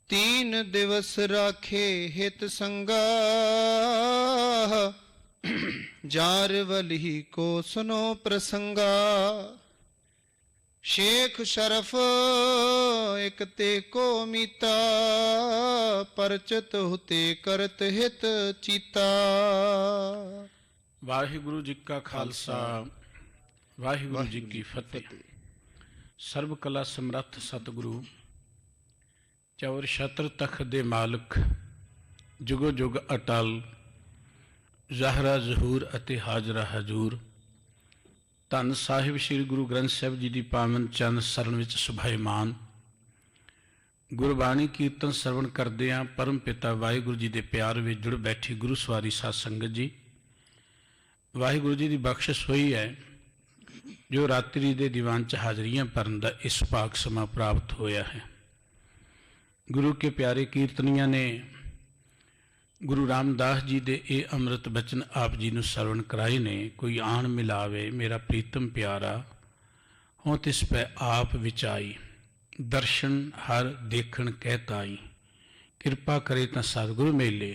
तीन दिवस राखे हित संगा, जार वली को सुनो प्रसंगा। शेख शरफ एक ते को मीता, परचत हुते करत हित चीता। वाहिगुरु जी का खालसा, वाहिगुरु जी की फतेह। सर्व कला समर्थ सतगुरु चौर छत्र तख्त दे मालक, जुगो जुग अटल, ज़ाहरा ज़हूर अते हाजरा हजूर। धन साहिब श्री गुरु ग्रंथ साहिब जी की पावन चंद सरन विच सुभाईमान। गुरबाणी कीर्तन सरवण करदे हां। परम पिता वाहिगुरु जी के प्यार में जुड़ बैठी गुरु सवारी साध संगत जी, वाहिगुरु जी की बख्शिश हुई है जो रात्रि दे दीवान च हाजरियां भरन दा इस भाग समा प्राप्त होया है। गुरु के प्यारे कीर्तनिया ने गुरु रामदास जी दे ये अमृत बचन आप जी नूं सरवण कराए ने। कोई आन मिलावे मेरा प्रीतम प्यारा, हों तिस पै आप विचाई, दर्शन हर देखण कहताई। किरपा करे तां सतगुरु मेले,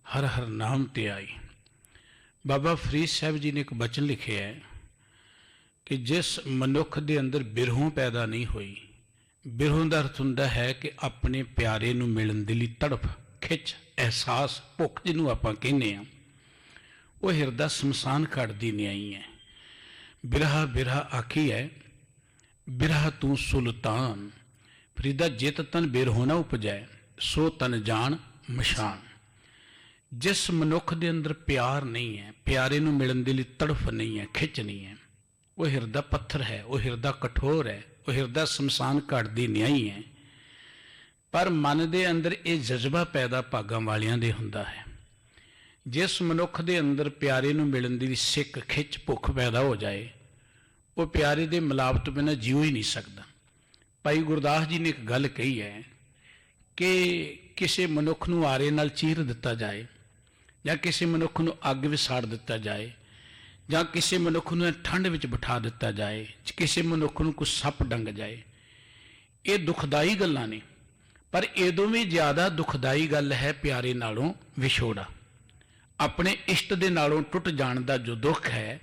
हर हर नाम ते आई। बाबा फरीद साहब जी ने एक बचन लिखे है कि जिस मनुख दे अंदर बिरहों पैदा नहीं हुई, बिरहों का अर्थ हुंदा है कि अपने प्यारे नूं मिलण दे लई तड़फ, खिच, एहसास, भुख जिन्हों आपां कहने आ, वो हिरदा शमशान घाट दी न्याई है। बिरहा बिरहा आखी है, बिरहा तू सुल्तान, फरीदा जित तन बिरहो ना उपजै, सो तन जान मशान। जिस मनुख दे अंदर प्यार नहीं है, प्यारे नूं मिलण दे लई तड़फ नहीं है, खिच नहीं है, वो हिरदा पत्थर है, वो हिरदा कठोर है, वो हिरदा शमशान घाट दी न्याई है। पर मन दे अंदर ये जज्बा पैदा भागां वालियां दे हुंदा है। जिस मनुख दे अंदर प्यारे नूं मिलण दी सिक, खिच, भुख पैदा हो जाए, वो प्यारे दे मिलाप तो बिना जीव ही नहीं सकदा। भाई गुरदास जी ने एक गल कही है कि किसी मनुख नूं आरे नाल चीर दिता जाए, या किसी मनुख नूं अग विच साड़ दिता जाए, ਜਾਂ ਕਿਸੇ ਮਨੁੱਖ ਨੂੰ ਠੰਡ ਵਿੱਚ ਬਿਠਾ ਦਿੱਤਾ ਜਾਏ, ਕਿਸੇ ਮਨੁੱਖ ਨੂੰ ਕੋਈ ਸੱਪ ਡੰਗ ਜਾਏ, ਇਹ ਦੁਖਦਾਈ ਗੱਲਾਂ ਨੇ। ਪਰ ਇਦੋਂ ਵੀ ਜ਼ਿਆਦਾ ਦੁਖਦਾਈ ਗੱਲ ਹੈ ਪਿਆਰੇ ਨਾਲੋਂ ਵਿਛੋੜਾ। ਆਪਣੇ ਇਸ਼ਟ ਦੇ ਨਾਲੋਂ ਟੁੱਟ ਜਾਣ ਦਾ ਜੋ ਦੁੱਖ ਹੈ,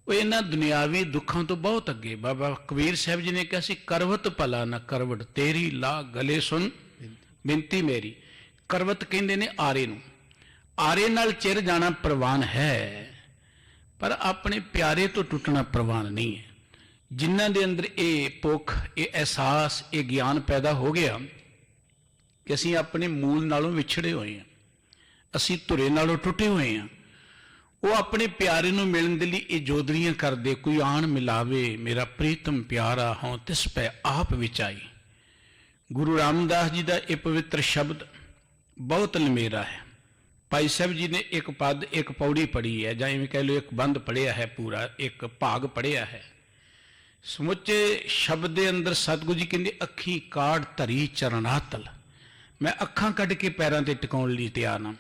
ਉਹ ਇਹਨਾਂ ਦੁਨਿਆਵੀ ਦੁੱਖਾਂ ਤੋਂ ਬਹੁਤ ਅੱਗੇ। ਬਾਬਾ ਕਬੀਰ ਸਾਹਿਬ ਜੀ ਨੇ ਕਿਹਾ ਸੀ, ਕਰਵਤ ਭਲਾ ਨਾ ਕਰਵਟ ਤੇਰੀ, ਲਾ ਗਲੇ ਸੁਣ ਬਿਨਤੀ ਮੇਰੀ। ਕਰਵਤ ਕਹਿੰਦੇ ਨੇ ਆਰੇ ਨੂੰ, ਆਰੇ ਨਾਲ ਚਿਰ ਜਾਣਾ ਪ੍ਰਵਾਨ ਹੈ, पर अपने प्यारे तो टुटना प्रवान नहीं है। जिन्हां दे अंदर ये भुख, ये एहसास, ये ज्ञान पैदा हो गया कि असीं अपने मूल नालों विछड़े हुए हैं, असीं धुरे नालों टुटे हुए हैं, वो अपने प्यारे नूं मिलण दे लई ये जोदड़ियां करदे, कोई आन मिलावे मेरा प्रीतम प्यारा, हों तिस पै आप विचाई। गुरु रामदास जी का यह पवित्र शब्द बहुत लमेरा है। भाई साहब जी ने एक पद, एक पौड़ी पढ़ी है, जां इवें कह लो एक बंद पढ़िया है, पूरा एक भाग पढ़िया है। समुचे शब्द के अंदर सतगुरु जी कहते, अखी काड़ धरी चरणातल, मैं अखां कढ़ के पैरों ते टिकाउण लई तैयार हां।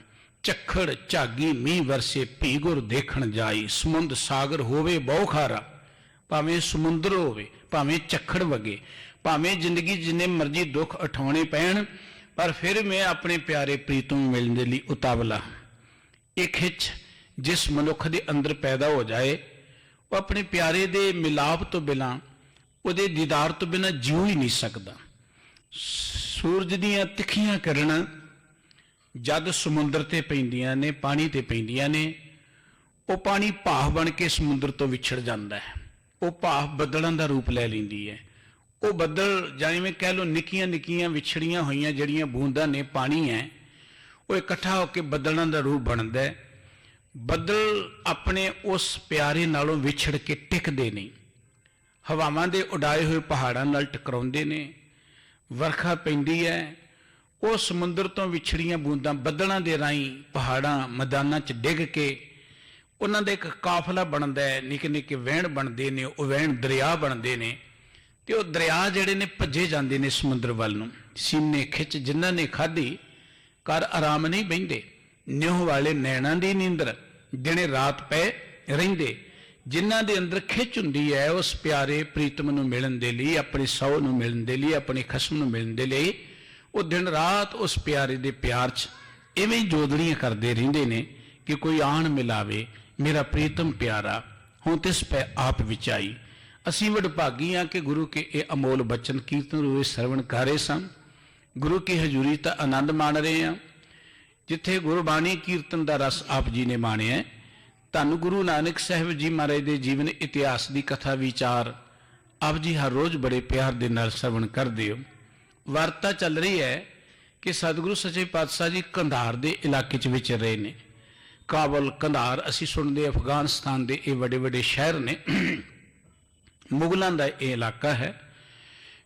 झक्खड़ झागी मींह वरसे भी गुर देखण जाई, समुंद सागर होवे बहु खारा, भावें समुंदर होवे, भावें झक्खड़ वगे, भावें जिंदगी जिन्ने मर्जी दुख उठाने पैण, पर फिर मैं अपने प्यारे प्रीतम मिलने के लिए उतावला। एक खिच जिस मनुख के अंदर पैदा हो जाए, वो अपने प्यारे दे मिलाप तो बिना, उहदे दीदार तो बिना जीव ही नहीं सकता। सूरज दीयां तिखियां किरणां जद समुंदर ते पैंदियां ने, पानी ते पैंदियां ने, वो पानी भाफ बन के समुंदर तो विछड़ जाता है। वो भाफ बदलों का रूप लै लैंदी है। वो बदल जिवें कह लो निक्कियां निक्कियां विछड़ियां हुई जड़ियां बूंदां ने पानी है, वो इकट्ठा होकर बदलों का रूप बनता है। बदल अपने उस प्यारे नालों विछड़ के टिकते नहीं, हवावां दे उड़ाए हुए पहाड़ां नाल टकराउंदे ने। वरखा पैंदी है, वो समुंदर तो विछड़ियां बूंदां बदलों के राही पहाड़ां मैदानां च डिग के उन्हां दा एक काफला बनता है, निक्के निक्के वहण बनते हैं, वो वहण दरिया बनते हैं, तो वह दरिया जोड़े ने भजे जाते हैं समुद्र वाल नूं। सीने खिच जिन्हां ने खाधी घर आराम नहीं बहिंदे, न्योह वाले नैणां दी नींदर दिने रात पै रहिंदे। जिन्हां दे अंदर खिच हुंदी है उस प्यारे प्रीतम नूं मिलण दे लई, अपने सौ नूं मिलण दे लई, अपने खसम नूं मिलण दे लई, ਉਹ ਦਿਨ ਰਾਤ ਉਸ ਪਿਆਰੇ ਦੇ ਪਿਆਰ 'ਚ ਇਵੇਂ ਹੀ ਜੋਦੜੀਆਂ ਕਰਦੇ ਰਹਿੰਦੇ ਨੇ ਕਿ ਕੋਈ ਆਣ ਮਿਲਾਵੇ ਮੇਰਾ ਪ੍ਰੀਤਮ ਪਿਆਰਾ ਹੁਣ ਤਿਸ ਪੈ ਆਪ ਵਿਚਾਈ। ਅਸੀਂ ਵਡਭਾਗੀ ਹਾਂ ਕਿ ਗੁਰੂ ਕੇ ਇਹ ਅਮੋਲ ਬਚਨ ਕੀਰਤਨ ਰੂਏ ਸਰਵਣ ਕਰ ਰਹੇ ਸਨ। ਗੁਰੂ ਕੀ ਹਜ਼ੂਰੀ ਦਾ ਆਨੰਦ ਮਾਣ ਰਹੇ ਹਾਂ, ਜਿੱਥੇ ਗੁਰਬਾਣੀ ਕੀਰਤਨ ਦਾ ਰਸ ਆਪ ਜੀ ਨੇ ਮਾਣਿਆ। ਧੰਨ ਗੁਰੂ ਨਾਨਕ ਸਾਹਿਬ ਜੀ ਮਹਾਰਾਜ ਦੇ ਜੀਵਨ ਇਤਿਹਾਸ ਦੀ ਕਥਾ ਵਿਚਾਰ ਆਪ ਜੀ ਹਰ ਰੋਜ਼ ਬੜੇ ਪਿਆਰ ਦੇ ਨਾਲ ਸਰਵਣ ਕਰਦੇ ਹੋ। ਵਾਰਤਾ ਚੱਲ ਰਹੀ ਹੈ ਕਿ ਸਤਿਗੁਰੂ ਸੱਚੇ ਪਾਤਸ਼ਾਹ ਜੀ ਕੰਧਾਰ ਦੇ ਇਲਾਕੇ 'ਚ ਵਿਚਰ ਰਹੇ ਨੇ। ਕਾਬਲ, ਕੰਧਾਰ ਅਸੀਂ ਸੁਣਦੇ ਅਫਗਾਨਿਸਤਾਨ ਦੇ ਇਹ ਵੱਡੇ ਵੱਡੇ ਸ਼ਹਿਰ ਨੇ, ਮੁਗਲਾਂ ਦਾ ਇਹ ਇਲਾਕਾ ਹੈ।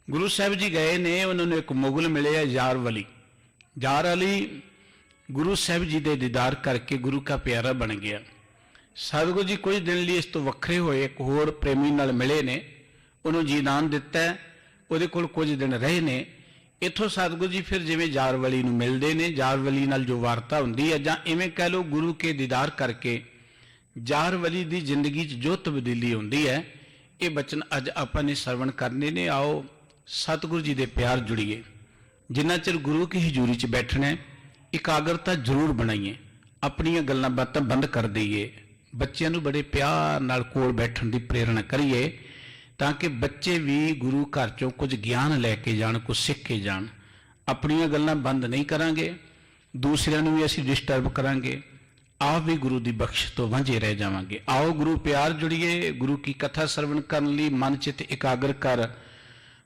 ਗੁਰੂ ਸਾਹਿਬ ਜੀ ਗਏ ਨੇ, ਉਹਨਾਂ ਨੂੰ ਇੱਕ ਮੁਗਲ ਮਿਲਿਆ ਯਾਰ ਵਲੀ। ਯਾਰ ਅਲੀ ਗੁਰੂ ਸਾਹਿਬ ਜੀ ਦੇ ਦੀਦਾਰ ਕਰਕੇ ਗੁਰੂ ਕਾ ਪਿਆਰਾ ਬਣ ਗਿਆ। ਸਤਿਗੁਰੂ ਜੀ ਕੁਝ ਦਿਨ ਲਈ ਇਸ ਤੋਂ ਵੱਖਰੇ ਹੋਏ ਇੱਕ ਹੋਰ ਪ੍ਰੇਮੀ ਨਾਲ ਮਿਲੇ ਨੇ, ਉਹਨੂੰ ਜੀਦਾਨ ਦਿੱਤਾ, ਉਹਦੇ ਕੋਲ ਕੁਝ ਦਿਨ ਰਹੇ ਨੇ। ਇੱਥੋਂ ਸਤਿਗੁਰੂ ਜੀ ਫਿਰ ਜਿਵੇਂ ਯਾਰ ਵਲੀ ਨੂੰ ਮਿਲਦੇ ਨੇ, ਯਾਰ ਵਲੀ ਨਾਲ ਜੋ ਵਾਰਤਾ ਹੁੰਦੀ ਹੈ, ਜਾਂ ਇਵੇਂ ਕਹਿ ਲਓ ਗੁਰੂ ਕੇ ਦੀਦਾਰ ਕਰਕੇ ਯਾਰ ਵਲੀ ਦੀ ਜ਼ਿੰਦਗੀ 'ਚ ਜੋ ਤਬਦੀਲੀ ਹੁੰਦੀ ਹੈ, ਇਹ ਬਚਨ ਅੱਜ ਆਪਾਂ ਨੇ ਸਰਵਣ ਕਰਨੇ ਨੇ। ਆਓ ਸਤਿਗੁਰੂ ਜੀ ਦੇ ਪਿਆਰ ਜੁੜੀਏ। ਜਿੰਨਾ ਚਿਰ ਗੁਰੂ ਕੀ ਹਜ਼ੂਰੀ 'ਚ ਬੈਠਣਾ, ਇਕਾਗਰਤਾ ਜ਼ਰੂਰ ਬਣਾਈਏ, ਆਪਣੀਆਂ ਗੱਲਾਂ ਬਾਤਾਂ ਬੰਦ ਕਰ ਦਈਏ, ਬੱਚਿਆਂ ਨੂੰ ਬੜੇ ਪਿਆਰ ਨਾਲ ਕੋਲ ਬੈਠਣ ਦੀ ਪ੍ਰੇਰਣਾ ਕਰੀਏ, ਤਾਂ ਕਿ ਬੱਚੇ ਵੀ ਗੁਰੂ ਘਰ 'ਚੋਂ ਕੁਝ ਗਿਆਨ ਲੈ ਕੇ ਜਾਣ, ਕੁਝ ਸਿੱਖ ਕੇ ਜਾਣ। ਆਪਣੀਆਂ ਗੱਲਾਂ ਬੰਦ ਨਹੀਂ ਕਰਾਂਗੇ, ਦੂਸਰਿਆਂ ਨੂੰ ਵੀ ਅਸੀਂ ਡਿਸਟਰਬ ਕਰਾਂਗੇ, ਆਪ ਵੀ ਗੁਰੂ ਦੀ ਬਖਸ਼ ਤੋਂ ਵਾਂਝੇ ਰਹਿ ਜਾਵਾਂਗੇ। ਆਓ ਗੁਰੂ ਪਿਆਰ ਜੁੜੀਏ। ਗੁਰੂ ਕੀ ਕਥਾ ਸਰਵਣ ਕਰਨ ਲਈ ਮਨ ਚਿੱਤ ਇਕਾਗਰ ਕਰ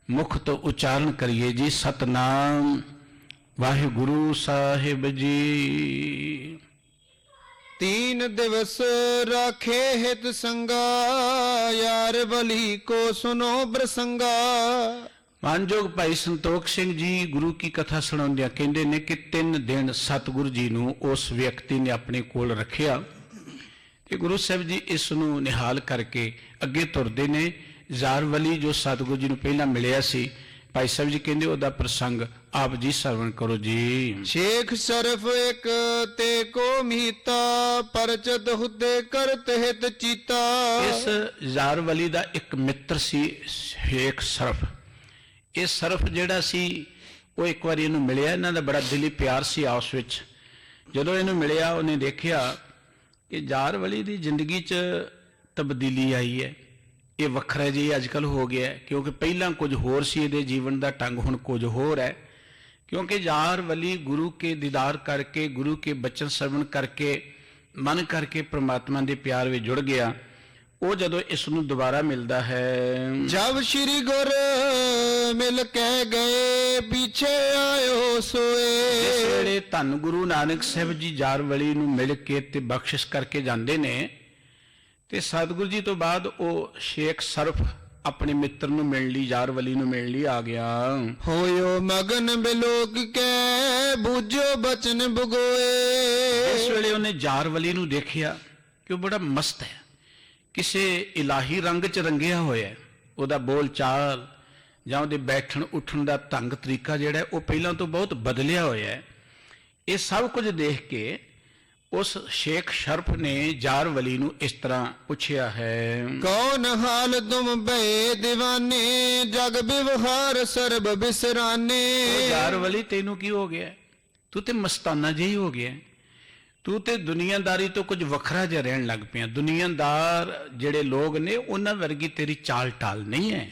ਮੁਖ ਤੋਂ ਉਚਾਰਨ ਕਰੀਏ ਜੀ, ਸਤਨਾਮ ਵਾਹਿਗੁਰੂ ਸਾਹਿਬ ਜੀ। 3 ਦਿਵਸ ਰਾਖੇ ਹਿਤ ਸੰਗਾ, ਯਾਰ ਬਲੀ ਕੋ ਸੁਨੋ ਪ੍ਰਸੰਗਾ। ਮਾਨਯੋਗ ਭਾਈ ਸੰਤੋਖ ਸਿੰਘ ਜੀ ਗੁਰੂ ਕੀ ਕਥਾ ਸੁਣਾਉਂਦਿਆਂ ਕਹਿੰਦੇ ਨੇ ਕਿ 3 ਦਿਨ ਸਤਿਗੁਰੂ ਜੀ ਨੂੰ ਉਸ ਵਿਅਕਤੀ ਨੇ ਆਪਣੇ ਕੋਲ ਰੱਖਿਆ ਤੇ ਗੁਰੂ ਸਾਹਿਬ ਜੀ ਇਸ ਨੂੰ ਨਿਹਾਲ ਕਰਕੇ ਅੱਗੇ ਤੁਰਦੇ ਨੇ। ਯਾਰ ਵਲੀ ਜੋ ਸਤਿਗੁਰੂ ਜੀ ਨੂੰ ਪਹਿਲਾਂ ਮਿਲਿਆ ਸੀ, ਭਾਈ ਸਾਹਿਬ ਜੀ ਕਹਿੰਦੇ ਉਹਦਾ ਪ੍ਰਸੰਗ ਆਪ ਜੀ ਸਰਵਣ ਕਰੋ ਜੀ। ਸ਼ੇਖ ਸ਼ਰਫ ਇੱਕ ਤੇ ਕੋ ਮੀਤਾ, ਪਰਚਤ ਹੁਦੇ ਕਰਤ ਹਿਤ ਚੀਤਾ। ਇਸ ਯਾਰ ਵਲੀ ਦਾ ਇੱਕ ਮਿੱਤਰ ਸੀ ਸ਼ੇਖ ਸ਼ਰਫ। ਇਹ ਸ਼ਰਫ ਜਿਹੜਾ ਸੀ ਉਹ ਇੱਕ ਵਾਰੀ ਇਹਨੂੰ ਮਿਲਿਆ, ਇਹਨਾਂ ਦਾ ਬੜਾ ਦਿਲੀ ਪਿਆਰ ਸੀ ਆਪਸ ਵਿੱਚ। ਜਦੋਂ ਇਹਨੂੰ ਮਿਲਿਆ ਉਹਨੇ ਦੇਖਿਆ ਕਿ ਯਾਰ ਵਲੀ ਦੀ ਜ਼ਿੰਦਗੀ 'ਚ ਤਬਦੀਲੀ ਆਈ ਹੈ, ਇਹ ਵੱਖਰਾ ਜੀ ਅੱਜ ਕੱਲ੍ਹ ਹੋ ਗਿਆ, ਕਿਉਂਕਿ ਪਹਿਲਾਂ ਕੁਝ ਹੋਰ ਸੀ ਇਹਦੇ ਜੀਵਨ ਦਾ ਢੰਗ, ਹੁਣ ਕੁਝ ਹੋਰ ਹੈ। ਕਿਉਂਕਿ ਯਾਰ ਵਲੀ ਗੁਰੂ ਕੇ ਦੀਦਾਰ ਕਰਕੇ, ਗੁਰੂ ਕੇ ਬਚਨ ਸਰਵਣ ਕਰਕੇ, ਮਨ ਕਰਕੇ ਪ੍ਰਮਾਤਮਾ ਦੇ ਪਿਆਰ ਵਿੱਚ ਜੁੜ ਗਿਆ। ਉਹ ਜਦੋਂ ਇਸ ਨੂੰ ਦੁਬਾਰਾ ਮਿਲਦਾ ਹੈ, ਜਬ ਸ਼੍ਰੀ ਗੁਰ ਮਿਲ ਕੇ ਗਏ, ਪਿੱਛੇ ਆਇਓ ਸੋਏ। ਜਿਸ ਵੇਲੇ ਧੰਨ ਗੁਰੂ ਨਾਨਕ ਸਾਹਿਬ ਜੀ ਯਾਰ ਵਲੀ ਨੂੰ ਮਿਲ ਕੇ ਤੇ ਬਖਸ਼ਿਸ਼ ਕਰਕੇ ਜਾਂਦੇ ਨੇ, ਤੇ ਸਤਿਗੁਰੂ ਜੀ ਤੋਂ ਬਾਅਦ ਉਹ ਸ਼ੇਖ ਸ਼ਰਫ ਆਪਣੇ ਮਿੱਤਰ ਨੂੰ ਮਿਲਣ ਲਈ, ਯਾਰ ਵਲੀ ਨੂੰ ਮਿਲਣ ਲਈ ਆ ਗਿਆ। ਹੋਇਓ ਮਗਨ ਬਿਲੋਕ ਕੇ, ਬੂਝੋ ਬਚਨ ਬਗੋਏ। ਇਸ ਵੇਲੇ ਉਹਨੇ ਯਾਰ ਵਲੀ ਨੂੰ ਦੇਖਿਆ ਕਿ ਉਹ ਬੜਾ ਮਸਤ ਹੈ, ਕਿਸੇ ਇਲਾਹੀ ਰੰਗ 'ਚ ਰੰਗਿਆ ਹੋਇਆ ਹੈ। ਉਹਦਾ ਬੋਲ ਚਾਲ ਜਾਂ ਉਹਦੇ ਬੈਠਣ ਉੱਠਣ ਦਾ ਢੰਗ ਤਰੀਕਾ ਜਿਹੜਾ ਉਹ ਪਹਿਲਾਂ ਤੋਂ ਬਹੁਤ ਬਦਲਿਆ ਹੋਇਆ ਹੈ। ਇਹ ਸਭ ਕੁਝ ਦੇਖ ਕੇ ਉਸ ਸ਼ੇਖ ਸ਼ਰਫ ਨੇ ਯਾਰ ਵਲੀ ਨੂੰ ਇਸ ਤਰ੍ਹਾਂ ਪੁੱਛਿਆ ਹੈ, ਕੌਣ ਹਾਲ ਤੁਮ ਬੇ دیਵਾਨੇ, ਜਗ ਵਿਵਹਾਰ ਸਰਬ ਬਿਸਰਾਨੇ। ਯਾਰ ਵਲੀ ਤੈਨੂੰ ਕੀ ਹੋ ਗਿਆ? ਤੂੰ ਤੇ ਮਸਤਾਨਾ ਜਿਹੀ ਹੋ ਗਿਆ, ਤੂੰ ਤੇ ਦੁਨੀਆਦਾਰੀ ਤੋਂ ਕੁਝ ਵੱਖਰਾ ਜਿਹਾ ਰਹਿਣ ਲੱਗ ਪਿਆ। ਦੁਨੀਆਦਾਰ ਜਿਹੜੇ ਲੋਕ ਨੇ ਉਹਨਾਂ ਵਰਗੀ ਤੇਰੀ ਚਾਲ ਟਾਲ ਨਹੀਂ ਹੈ।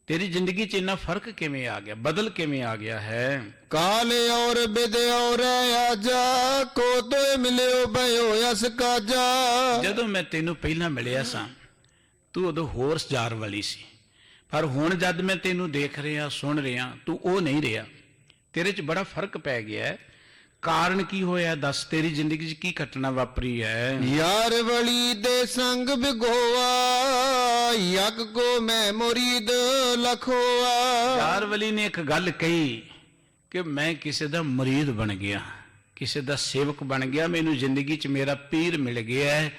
ਤੇਰੀ ਜ਼ਿੰਦਗੀ 'ਚ ਇੰਨਾ ਫਰਕ ਕਿਵੇਂ ਆ ਗਿਆ, ਬਦਲ ਕਿਵੇਂ ਆ ਗਿਆ ਹੈ? ਕਾਲ ਔਰ ਬਿਦ ਔਰ ਆਜਾ, ਕੋ ਤੋਏ ਮਿਲਿਓ ਭਇਓ ਅਸ ਕਾਜਾ। ਜਦੋਂ ਮੈਂ ਤੈਨੂੰ ਪਹਿਲਾਂ ਮਿਲਿਆ ਸਾਂ, ਤੂੰ ਉਦੋਂ ਹੋਰ ਯਾਰ ਵਲੀ ਸੀ, ਪਰ ਹੁਣ ਜਦ ਮੈਂ ਤੈਨੂੰ ਦੇਖ ਰਿਹਾ, ਸੁਣ ਰਿਹਾ, ਤੂੰ ਉਹ ਨਹੀਂ ਰਿਹਾ। ਤੇਰੇ 'ਚ ਬੜਾ ਫਰਕ ਪੈ ਗਿਆ ਹੈ। ਕਾਰਨ ਕੀ ਹੋਇਆ? ਦੱਸ, ਤੇਰੀ ਜ਼ਿੰਦਗੀ 'ਚ ਕੀ ਘਟਨਾ ਵਾਪਰੀ ਹੈ? ਯਾਰ ਵਲੀ ਦੇ ਸੰਗ ਬਿਗੋਆ, ਯਕ ਕੋ ਮੈਂ ਮੁਰੀਦ ਲਖੋਆ। ਯਾਰ ਵਲੀ ਨੇ ਇੱਕ ਗੱਲ ਕਹੀ ਕਿ ਮੈਂ ਕਿਸੇ ਦਾ ਮੁਰੀਦ ਬਣ ਗਿਆ, ਕਿਸੇ ਦਾ ਸੇਵਕ ਬਣ ਗਿਆ। ਮੈਨੂੰ ਜ਼ਿੰਦਗੀ 'ਚ ਮੇਰਾ ਪੀਰ ਮਿਲ ਗਿਆ ਹੈ,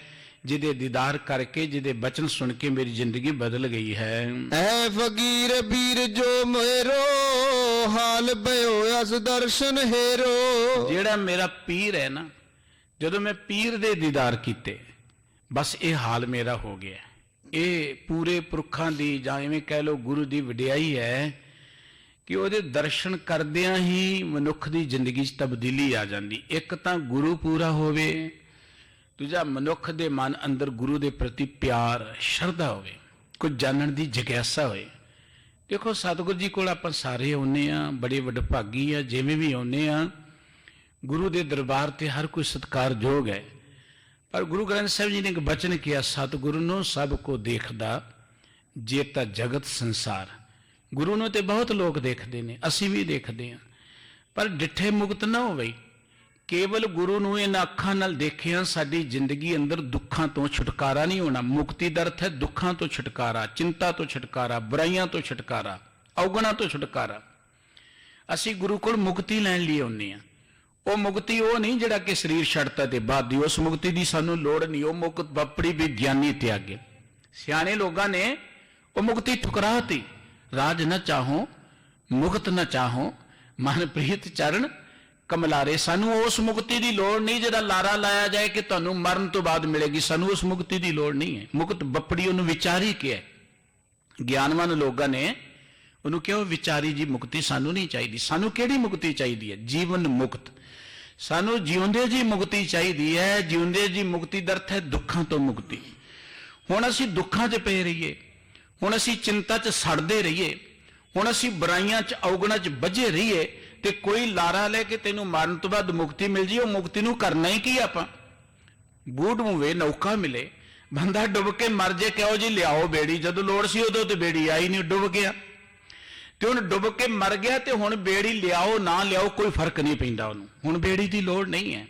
ਜਿਹਦੇ ਦੀਦਾਰ ਕਰਕੇ, ਜਿਹਦੇ ਬਚਨ ਸੁਣ ਕੇ ਮੇਰੀ ਜ਼ਿੰਦਗੀ ਬਦਲ ਗਈ ਹੈ। ਐ ਫਕੀਰ ਪੀਰ ਜੋ ਮੇਰੋ, ਹਾਲ ਭਇਓ ਅਸ ਦਰਸ਼ਨ ਹੈਰੋ। ਜਿਹੜਾ ਮੇਰਾ ਪੀਰ ਹੈ ਨਾ, ਜਦੋਂ ਮੈਂ ਪੀਰ ਦੇ ਦੀਦਾਰ ਕੀਤੇ, ਬਸ ਇਹ ਹਾਲ ਮੇਰਾ ਹੋ ਗਿਆ। ਇਹ ਪੂਰੇ ਪੁਰਖਾਂ ਦੀ, ਜਾਂ ਇਵੇਂ ਕਹਿ ਲਓ ਗੁਰੂ ਦੀ ਵਡਿਆਈ ਹੈ ਕਿ ਉਹਦੇ ਦਰਸ਼ਨ ਕਰਦਿਆਂ ਹੀ ਮਨੁੱਖ ਦੀ ਜ਼ਿੰਦਗੀ 'ਚ ਤਬਦੀਲੀ ਆ ਜਾਂਦੀ। ਇੱਕ ਤਾਂ ਗੁਰੂ ਪੂਰਾ ਹੋਵੇ, ਦੂਜਾ ਮਨੁੱਖ ਦੇ ਮਨ ਅੰਦਰ ਗੁਰੂ ਦੇ ਪ੍ਰਤੀ ਪਿਆਰ, ਸ਼ਰਧਾ ਹੋਵੇ, ਕੁਝ ਜਾਣਨ ਦੀ ਜਿਗਿਆਸਾ ਹੋਏ। ਦੇਖੋ ਸਤਿਗੁਰੂ ਜੀ ਕੋਲ ਆਪਾਂ ਸਾਰੇ ਆਉਂਦੇ ਹਾਂ, ਬੜੇ ਵਡਭਾਗੀ ਆ, ਜਿਵੇਂ ਵੀ ਆਉਂਦੇ ਹਾਂ ਗੁਰੂ ਦੇ ਦਰਬਾਰ ਤੇ ਹਰ ਕੋਈ ਸਤਿਕਾਰਯੋਗ ਹੈ। ਪਰ ਗੁਰੂ ਗ੍ਰੰਥ ਸਾਹਿਬ ਜੀ ਨੇ ਇੱਕ ਬਚਨ ਕਿਹਾ, ਸਤਿਗੁਰੂ ਨੂੰ ਸਭ ਕੋ ਦੇਖਦਾ ਜੇ ਤਾਂ ਜਗਤ ਸੰਸਾਰ। ਗੁਰੂ ਨੂੰ ਤੇ ਬਹੁਤ ਲੋਕ ਦੇਖਦੇ ਨੇ, ਅਸੀਂ ਵੀ ਦੇਖਦੇ ਹਾਂ, ਪਰ ਡਿੱਠੇ ਮੁਕਤ ਨਾ ਹੋਵੇ। ਕੇਵਲ ਗੁਰੂ ਨੂੰ ਇਹਨਾਂ ਅੱਖਾਂ ਨਾਲ ਦੇਖਿਆ ਸਾਡੀ ਜ਼ਿੰਦਗੀ ਅੰਦਰ ਦੁੱਖਾਂ ਤੋਂ ਛੁਟਕਾਰਾ ਨਹੀਂ ਹੋਣਾ। ਮੁਕਤੀ ਦਾ ਅਰਥ ਹੈ ਦੁੱਖਾਂ ਤੋਂ ਛੁਟਕਾਰਾ, ਚਿੰਤਾ ਤੋਂ ਛੁਟਕਾਰਾ, ਬੁਰਾਈਆਂ ਤੋਂ ਛੁਟਕਾਰਾ, ਔਗਣਾਂ ਤੋਂ ਛੁਟਕਾਰਾ। ਅਸੀਂ ਗੁਰੂ ਕੋਲ ਮੁਕਤੀ ਲੈਣ ਲਈ ਆਉਂਦੇ ਹਾਂ। ਉਹ ਮੁਕਤੀ ਉਹ ਨਹੀਂ ਜਿਹੜਾ ਕਿ ਸਰੀਰ ਛੱਡਤਾ ਤੇ ਬਾਅਦ ਦੀ, ਉਸ ਮੁਕਤੀ ਦੀ ਸਾਨੂੰ ਲੋੜ ਨਹੀਂ। ਉਹ ਮੁਕਤ ਬੱਪੜੀ ਵੀ ਗਿਆਨੀ ਤਿਆਗੇ। ਸਿਆਣੇ ਲੋਕਾਂ ਨੇ ਉਹ ਮੁਕਤੀ ਠੁਕਰਾਤੀ। ਰਾਜ ਨਾ ਚਾਹੋ ਮੁਕਤ ਨਾ ਚਾਹੋ, ਮਨ ਪ੍ਰੀਤ ਚਰਨ ਕਮਲਾਰੇ। ਸਾਨੂੰ ਉਸ ਮੁਕਤੀ ਦੀ ਲੋੜ ਨਹੀਂ ਜਿਹੜਾ ਲਾਰਾ ਲਾਇਆ ਜਾਏ ਕਿ ਤੁਹਾਨੂੰ ਮਰਨ ਤੋਂ ਬਾਅਦ ਮਿਲੇਗੀ। ਸਾਨੂੰ ਉਸ ਮੁਕਤੀ ਦੀ ਲੋੜ ਨਹੀਂ ਹੈ। ਮੁਕਤ ਬੱਪੜੀ ਉਹਨੂੰ ਵਿਚਾਰੀ ਕਿਹਾ। ਗਿਆਨਵਾਨ ਲੋਕਾਂ ਨੇ ਉਹਨੂੰ ਕਿਹਾ ਵਿਚਾਰੀ ਜੀ ਮੁਕਤੀ ਸਾਨੂੰ ਨਹੀਂ ਚਾਹੀਦੀ। ਸਾਨੂੰ ਕਿਹੜੀ ਮੁਕਤੀ ਚਾਹੀਦੀ ਹੈ? ਜੀਵਨ ਮੁਕਤ। ਸਾਨੂੰ ਜਿਉਂਦੇ ਜੀ ਮੁਕਤੀ ਚਾਹੀਦੀ ਹੈ। ਜਿਉਂਦੇ ਜੀ ਮੁਕਤੀ ਦਾ ਅਰਥ ਹੈ ਦੁੱਖਾਂ ਤੋਂ ਮੁਕਤੀ। ਹੁਣ ਅਸੀਂ ਦੁੱਖਾਂ 'ਚ ਪਏ ਰਹੀਏ, ਹੁਣ ਅਸੀਂ ਚਿੰਤਾ 'ਚ ਸੜਦੇ ਰਹੀਏ, ਹੁਣ ਅਸੀਂ ਬੁਰਾਈਆਂ 'ਚ ਔਗਣਾਂ 'ਚ ਵੱਜੇ ਰਹੀਏ ਤੇ ਕੋਈ ਲਾਰਾ ਲੈ ਕੇ ਤੈਨੂੰ ਮਾਰਨ ਤੋਂ ਬਾਅਦ ਮੁਕਤੀ ਮਿਲ ਜੀ। ਉਹ ਮੁਕਤੀ ਨੂੰ ਕਰਨਾ ਹੀ ਕੀ ਆਪਾਂ? ਬੂਟ ਮੂਵੇ ਨੌਕਾ ਮਿਲੇ, ਬੰਦਾ ਡੁੱਬ ਕੇ ਮਰ ਜੇ, ਕਹੋ ਜੀ ਲਿਆਓ ਬੇੜੀ। ਜਦੋਂ ਲੋੜ ਸੀ ਉਦੋਂ ਤੇ ਬੇੜੀ ਆਈ ਨਹੀਂ, ਡੁੱਬ ਗਿਆ। ਤੇ ਹੁਣ ਡੁੱਬ ਕੇ ਮਰ ਗਿਆ ਤੇ ਹੁਣ ਬੇੜੀ ਲਿਆਓ ਨਾ ਲਿਆਓ ਕੋਈ ਫਰਕ ਨਹੀਂ ਪੈਂਦਾ ਉਹਨੂੰ। ਹੁਣ ਬੇੜੀ ਦੀ ਲੋੜ ਨਹੀਂ ਹੈ।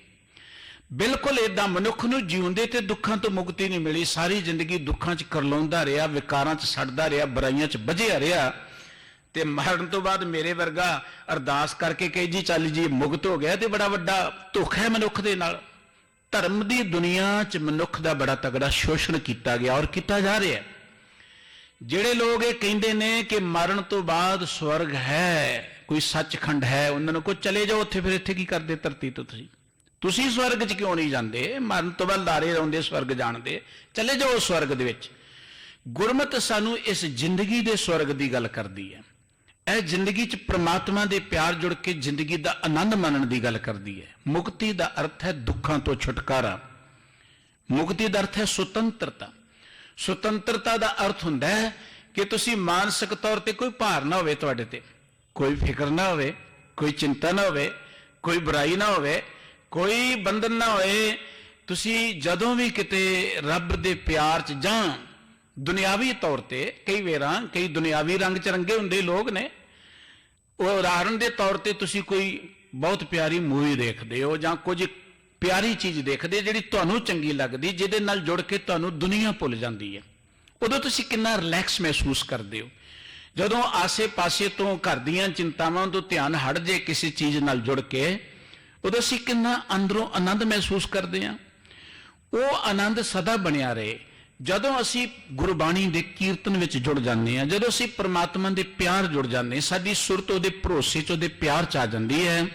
ਬਿਲਕੁਲ ਏਦਾਂ ਮਨੁੱਖ ਨੂੰ ਜਿਉਂਦੇ ਤੇ ਦੁੱਖਾਂ ਤੋਂ ਮੁਕਤੀ ਨਹੀਂ ਮਿਲੀ। ਸਾਰੀ ਜ਼ਿੰਦਗੀ ਦੁੱਖਾਂ 'ਚ ਕਰਲਾਉਂਦਾ ਰਿਹਾ, ਵਿਕਾਰਾਂ 'ਚ ਸੜਦਾ ਰਿਹਾ, ਬੁਰਾਈਆਂ 'ਚ ਵੱਜਿਆ ਰਿਹਾ ਤੇ ਮਰਨ ਤੋਂ ਬਾਅਦ ਮੇਰੇ ਵਰਗਾ ਅਰਦਾਸ ਕਰਕੇ ਕਹੇ ਜੀ ਚੱਲ ਜੀ ਮੁਕਤ ਹੋ ਗਿਆ, ਤੇ ਬੜਾ ਵੱਡਾ ਧੋਖਾ ਹੈ ਮਨੁੱਖ ਦੇ ਨਾਲ। ਧਰਮ ਦੀ ਦੁਨੀਆ 'ਚ ਮਨੁੱਖ ਦਾ ਬੜਾ ਤਗੜਾ ਸ਼ੋਸ਼ਣ ਕੀਤਾ ਗਿਆ ਔਰ ਕੀਤਾ ਜਾ ਰਿਹਾ। ਜਿਹੜੇ ਲੋਕ ਇਹ ਕਹਿੰਦੇ ਨੇ ਕਿ ਮਰਨ ਤੋਂ ਬਾਅਦ ਸਵਰਗ ਹੈ, ਕੋਈ ਸੱਚਖੰਡ ਹੈ, ਉਹਨਾਂ ਨੂੰ ਕੋ ਚਲੇ ਜਾਓ ਉੱਥੇ। ਫਿਰ ਇੱਥੇ ਕੀ ਕਰਦੇ ਧਰਤੀ ਤੋਂ? ਤੁਸੀਂ ਸਵਰਗ 'ਚ ਕਿਉਂ ਨਹੀਂ ਜਾਂਦੇ? ਮਰਨ ਤੋਂ ਬਾਅਦ ਲਾਰੇ ਲਾਉਂਦੇ ਸਵਰਗ ਜਾਣਦੇ, ਚਲੇ ਜਾਓ ਸਵਰਗ ਦੇ ਵਿੱਚ। ਗੁਰਮਤਿ ਸਾਨੂੰ ਇਸ ਜ਼ਿੰਦਗੀ ਦੇ ਸਵਰਗ ਦੀ ਗੱਲ ਕਰਦੀ ਹੈ। ਇਹ ਜ਼ਿੰਦਗੀ 'ਚ ਪ੍ਰਮਾਤਮਾ ਦੇ ਪਿਆਰ ਜੁੜ ਕੇ ਜ਼ਿੰਦਗੀ ਦਾ ਆਨੰਦ ਮਾਣਨ ਦੀ ਗੱਲ ਕਰਦੀ ਹੈ। ਮੁਕਤੀ ਦਾ ਅਰਥ ਹੈ ਦੁੱਖਾਂ ਤੋਂ ਛੁਟਕਾਰਾ। ਮੁਕਤੀ ਦਾ ਅਰਥ ਹੈ ਸੁਤੰਤਰਤਾ। ਸੁਤੰਤਰਤਾ ਦਾ ਅਰਥ ਹੁੰਦਾ ਹੈ ਕਿ ਤੁਸੀਂ ਮਾਨਸਿਕ ਤੌਰ ਤੇ ਕੋਈ ਭਾਰ ਨਾ ਹੋਵੇ ਤੁਹਾਡੇ ਤੇ, ਕੋਈ ਫਿਕਰ ਨਾ ਹੋਵੇ, ਕੋਈ ਚਿੰਤਾ ਨਾ ਹੋਵੇ, ਕੋਈ ਬੁਰਾਈ ਨਾ ਹੋਵੇ, ਕੋਈ ਬੰਧਨ ਨਾ ਹੋਏ। ਤੁਸੀਂ ਜਦੋਂ ਵੀ ਕਿਤੇ ਰੱਬ ਦੇ ਪਿਆਰ 'ਚ ਜਾਂ ਦੁਨਿਆਵੀ ਤੌਰ ਤੇ, ਕਈ ਵੇਰਾਂ ਕਈ ਦੁਨਿਆਵੀ ਰੰਗ 'ਚ ਰੰਗੇ ਹੁੰਦੇ ਲੋਕ ਨੇ, ਉਹ ਉਦਾਹਰਨ ਦੇ ਤੌਰ ਤੇ ਤੁਸੀਂ ਕੋਈ ਬਹੁਤ ਪਿਆਰੀ ਮੂਵੀ ਦੇਖਦੇ ਹੋ ਜਾਂ ਕੁਝ ਪਿਆਰੀ ਚੀਜ਼ ਦੇਖਦੇ ਜਿਹੜੀ ਤੁਹਾਨੂੰ ਚੰਗੀ ਲੱਗਦੀ, ਜਿਹਦੇ ਨਾਲ ਜੁੜ ਕੇ ਤੁਹਾਨੂੰ ਦੁਨੀਆ ਭੁੱਲ ਜਾਂਦੀ ਹੈ, ਉਦੋਂ ਤੁਸੀਂ ਕਿੰਨਾ ਰਿਲੈਕਸ ਮਹਿਸੂਸ ਕਰਦੇ ਹੋ। ਜਦੋਂ ਆਸੇ-ਪਾਸੇ ਤੋਂ ਘਰ ਦੀਆਂ ਚਿੰਤਾਵਾਂ ਤੋਂ ਧਿਆਨ ਹਟ ਜੇ ਕਿਸੇ ਚੀਜ਼ ਨਾਲ ਜੁੜ ਕੇ, ਉਦੋਂ ਅਸੀਂ ਕਿੰਨਾ ਅੰਦਰੋਂ ਆਨੰਦ ਮਹਿਸੂਸ ਕਰਦੇ ਹਾਂ। ਉਹ ਆਨੰਦ ਸਦਾ ਬਣਿਆ ਰਹੇ ਜਦੋਂ ਅਸੀਂ ਗੁਰਬਾਣੀ ਦੇ ਕੀਰਤਨ ਵਿੱਚ ਜੁੜ ਜਾਂਦੇ ਹਾਂ, ਜਦੋਂ ਅਸੀਂ ਪ੍ਰਮਾਤਮਾ ਦੇ ਪਿਆਰ ਜੁੜ ਜਾਂਦੇ ਹਾਂ, ਸਾਡੀ ਸੁਰਤ ਉਹਦੇ ਭਰੋਸੇ 'ਚ, ਉਹਦੇ ਪਿਆਰ 'ਚ ਆ ਜਾਂਦੀ ਹੈ।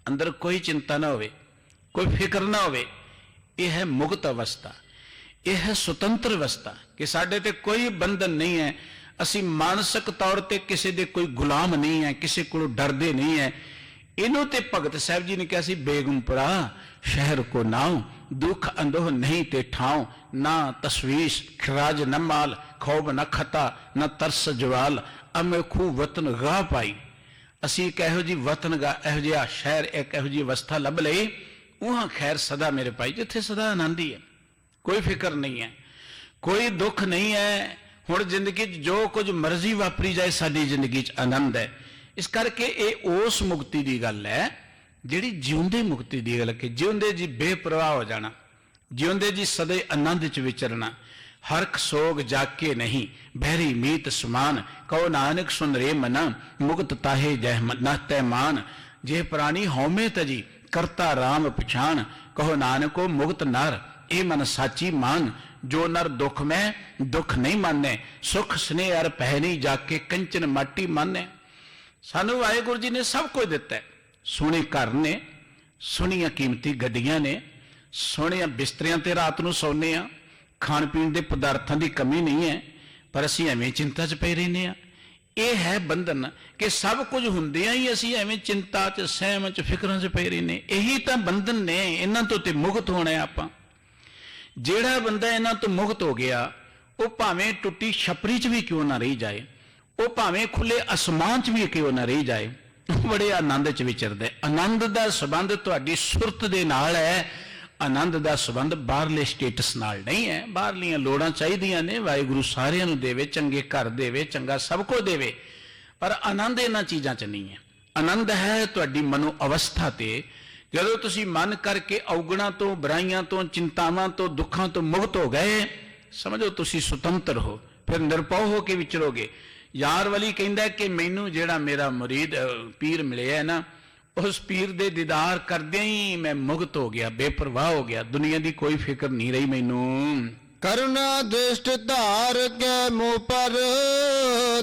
ਅੰਦਰ ਕੋਈ ਚਿੰਤਾ ਨਾ ਹੋਵੇ, ਕੋਈ ਫਿਕਰ ਨਾ ਹੋਵੇ। ਇਹ ਹੈ ਮੁਕਤ ਅਵਸਥਾ, ਇਹ ਹੈ ਸੁਤੰਤਰ ਅਵਸਥਾ ਕਿ ਸਾਡੇ ਤੇ ਕੋਈ ਬੰਧਨ ਨਹੀਂ ਹੈ। ਅਸੀਂ ਮਾਨਸਿਕ ਤੌਰ ਤੇ ਕਿਸੇ ਦੇ ਕੋਈ ਗੁਲਾਮ ਨਹੀਂ ਹੈ, ਕਿਸੇ ਕੋਲੋਂ ਡਰਦੇ ਨਹੀਂ ਹੈ। ਇਹਨੂੰ ਤੇ ਭਗਤ ਸਾਹਿਬ ਜੀ ਨੇ ਕਿਹਾ ਸੀ, ਬੇਗਮਪੁਰਾ ਸ਼ਹਿਰ ਕੋ ਨਾਉ, ਦੁੱਖ ਅੰਦੋਹ ਨਹੀਂ ਤੇ ਠਾਉ, ਨਾ ਤਸਵੀਸ਼ ਖਰਾਜ ਨ ਮਾਲ, ਖੌਬ ਨ ਖਤਾ ਨ ਤਰਸ ਜਵਾਲ, ਅਮੇ ਖੂ ਵਤਨ ਗਾ ਪਾਈ। ਅਸੀਂ ਇੱਕ ਇਹੋ ਜਿਹੀ ਵਤਨ ਗਾ, ਇਹੋ ਜਿਹਾ ਸ਼ਹਿਰ, ਇੱਕ ਇਹੋ ਜਿਹੀ ਅਵਸਥਾ ਲੱਭ ਲਈ, ਉਹਾਂ ਖੈਰ ਸਦਾ ਮੇਰੇ ਭਾਈ, ਜਿੱਥੇ ਸਦਾ ਆਨੰਦ ਹੀ ਹੈ, ਕੋਈ ਫਿਕਰ ਨਹੀਂ ਹੈ, ਕੋਈ ਦੁੱਖ ਨਹੀਂ ਹੈ। ਹੁਣ ਜ਼ਿੰਦਗੀ 'ਚ ਜੋ ਕੁਝ ਮਰਜ਼ੀ ਵਾਪਰੀ ਜਾਏ, ਸਾਡੀ ਜ਼ਿੰਦਗੀ 'ਚ ਆਨੰਦ ਹੈ। ਇਸ ਕਰਕੇ ਇਹ ਉਸ ਮੁਕਤੀ ਦੀ ਗੱਲ ਹੈ ਜਿਹੜੀ ਜਿਉਂਦੇ ਮੁਕਤੀ ਦੀ ਗੱਲ, ਕਿ ਜਿਉਂਦੇ ਜੀ ਬੇਪਰਵਾਹ ਹੋ ਜਾਣਾ, ਜਿਉਂਦੇ ਜੀ ਸਦੇ ਆਨੰਦ 'ਚ ਵਿਚਰਨਾ। ਹਰਖ ਸੋਗ ਜਾਕੇ ਨਹੀਂ, ਬਹਿਰੀ ਮੀਤ ਸਮਾਨ, ਕਹੋ ਨਾਨਕ ਸੁਨ ਰੇ ਮਨਾ, ਮੁਕਤ ਤਾਹੇ ਜਹ ਨਾਤੈ ਮਾਨ, ਜੇ ਪ੍ਰਾਣੀ ਹਉਮੈ ਤਜੀ, ਕਰਤਾ ਰਾਮ ਪਛਾਣ, ਕਹੋ ਨਾਨਕੋ ਮੁਕਤ ਨਰ, ਇਹ ਮਨ ਸਾਚੀ ਮਾਨ, ਜੋ ਨਰ ਦੁੱਖ ਮੈਂ ਦੁੱਖ ਨਹੀਂ ਮਾਨੈ, ਸੁਖ ਸਨੇਹ ਅਰ ਪਹਿਨੀ ਜਾਕੇ, ਕੰਚਨ ਮਾਟੀ ਮਾਨੈ। ਸਾਨੂੰ ਵਾਹਿਗੁਰੂ ਜੀ ਨੇ ਸਭ ਕੁਝ ਦਿੱਤਾ ਹੈ। ਸੋਹਣੇ ਘਰ ਨੇ, ਸੋਹਣੀਆਂ ਕੀਮਤੀ ਗੱਡੀਆਂ ਨੇ, ਸੋਹਣੀਆਂ ਬਿਸਤਰਿਆਂ ਤੇ ਰਾਤ ਨੂੰ ਸੌਂਦੇ ਹਾਂ, ਖਾਣ ਪੀਣ ਦੇ ਪਦਾਰਥਾਂ ਦੀ ਕਮੀ ਨਹੀਂ ਹੈ, ਪਰ ਅਸੀਂ ਐਵੇਂ ਚਿੰਤਾ 'ਚ ਪਏ ਰਹਿੰਦੇ ਹਾਂ। ਇਹ ਹੈ ਬੰਧਨ ਕਿ ਸਭ ਕੁਝ ਹੁੰਦਿਆਂ ਹੀ ਅਸੀਂ ਐਵੇਂ ਚਿੰਤਾ 'ਚ, ਸਹਿਮ 'ਚ, ਫਿਕਰਾਂ 'ਚ ਪਏ ਰਹਿੰਦੇ। ਇਹੀ ਤਾਂ ਬੰਧਨ ਨੇ, ਇਹਨਾਂ ਤੋਂ ਤੇ ਮੁਕਤ ਹੋਣਾ ਆਪਾਂ। ਜਿਹੜਾ ਬੰਦਾ ਇਹਨਾਂ ਤੋਂ ਮੁਕਤ ਹੋ ਗਿਆ, ਉਹ ਭਾਵੇਂ ਟੁੱਟੀ ਛਪਰੀ 'ਚ ਵੀ ਕਿਉਂ ਨਾ ਰਹੀ ਜਾਏ, ਉਹ ਭਾਵੇਂ ਖੁੱਲੇ ਅਸਮਾਨ 'ਚ ਵੀ ਕਿਉਂ ਨਾ ਰਹੀ ਜਾਏ, ਉਹ ਬੜੇ ਆਨੰਦ 'ਚ ਵਿਚਰਦਾ। ਆਨੰਦ ਦਾ ਸੰਬੰਧ ਤੁਹਾਡੀ ਸੁਰਤ ਦੇ ਨਾਲ ਹੈ। ਆਨੰਦ ਦਾ ਸੰਬੰਧ ਬਾਹਰਲੇ ਸਟੇਟਸ ਨਾਲ ਨਹੀਂ ਹੈ। ਬਾਹਰਲੀਆਂ ਲੋੜਾਂ ਚਾਹੀਦੀਆਂ ਨੇ, ਵਾਹਿਗੁਰੂ ਸਾਰਿਆਂ ਨੂੰ ਦੇਵੇ, ਚੰਗੇ ਘਰ ਦੇਵੇ, ਚੰਗਾ ਸਭ ਕੁਝ ਦੇਵੇ, ਪਰ ਆਨੰਦ ਇਹਨਾਂ ਚੀਜ਼ਾਂ 'ਚ ਨਹੀਂ ਹੈ। ਆਨੰਦ ਹੈ ਤੁਹਾਡੀ ਮਨੋ ਅਵਸਥਾ ਤੇ, ਜਦੋਂ ਤੁਸੀਂ ਮਨ ਕਰਕੇ ਔਗਣਾਂ ਤੋਂ, ਬੁਰਾਈਆਂ ਤੋਂ, ਚਿੰਤਾਵਾਂ ਤੋਂ, ਦੁੱਖਾਂ ਤੋਂ ਮੁਕਤ ਹੋ ਗਏ, ਸਮਝੋ ਤੁਸੀਂ ਸੁਤੰਤਰ ਹੋ, ਫਿਰ ਨਿਰਭਉ ਹੋ ਕੇ ਵਿਚਰੋਗੇ। ਯਾਰ ਵਲੀ ਕਹਿੰਦਾ ਕਿ ਮੈਨੂੰ ਜਿਹੜਾ ਮੇਰਾ ਮੁਰੀਦ ਪੀਰ ਮਿਲਿਆ ਨਾ, ਉਸ ਪੀਰ ਦੇ ਦੀਦਾਰ ਕਰਦਿਆਂ ਹੀ ਮੈਂ ਮੁਕਤ ਹੋ ਗਿਆ, ਬੇਪਰਵਾਹ ਹੋ ਗਿਆ, ਦੁਨੀਆ ਦੀ ਕੋਈ ਫਿਕਰ ਨਹੀਂ ਰਹੀ ਮੈਨੂੰ। ਕਰੁਣਾ ਦ੍ਰਿਸ਼ਟ ਧਾਰ ਕੇ ਮੋਹ ਪਰ,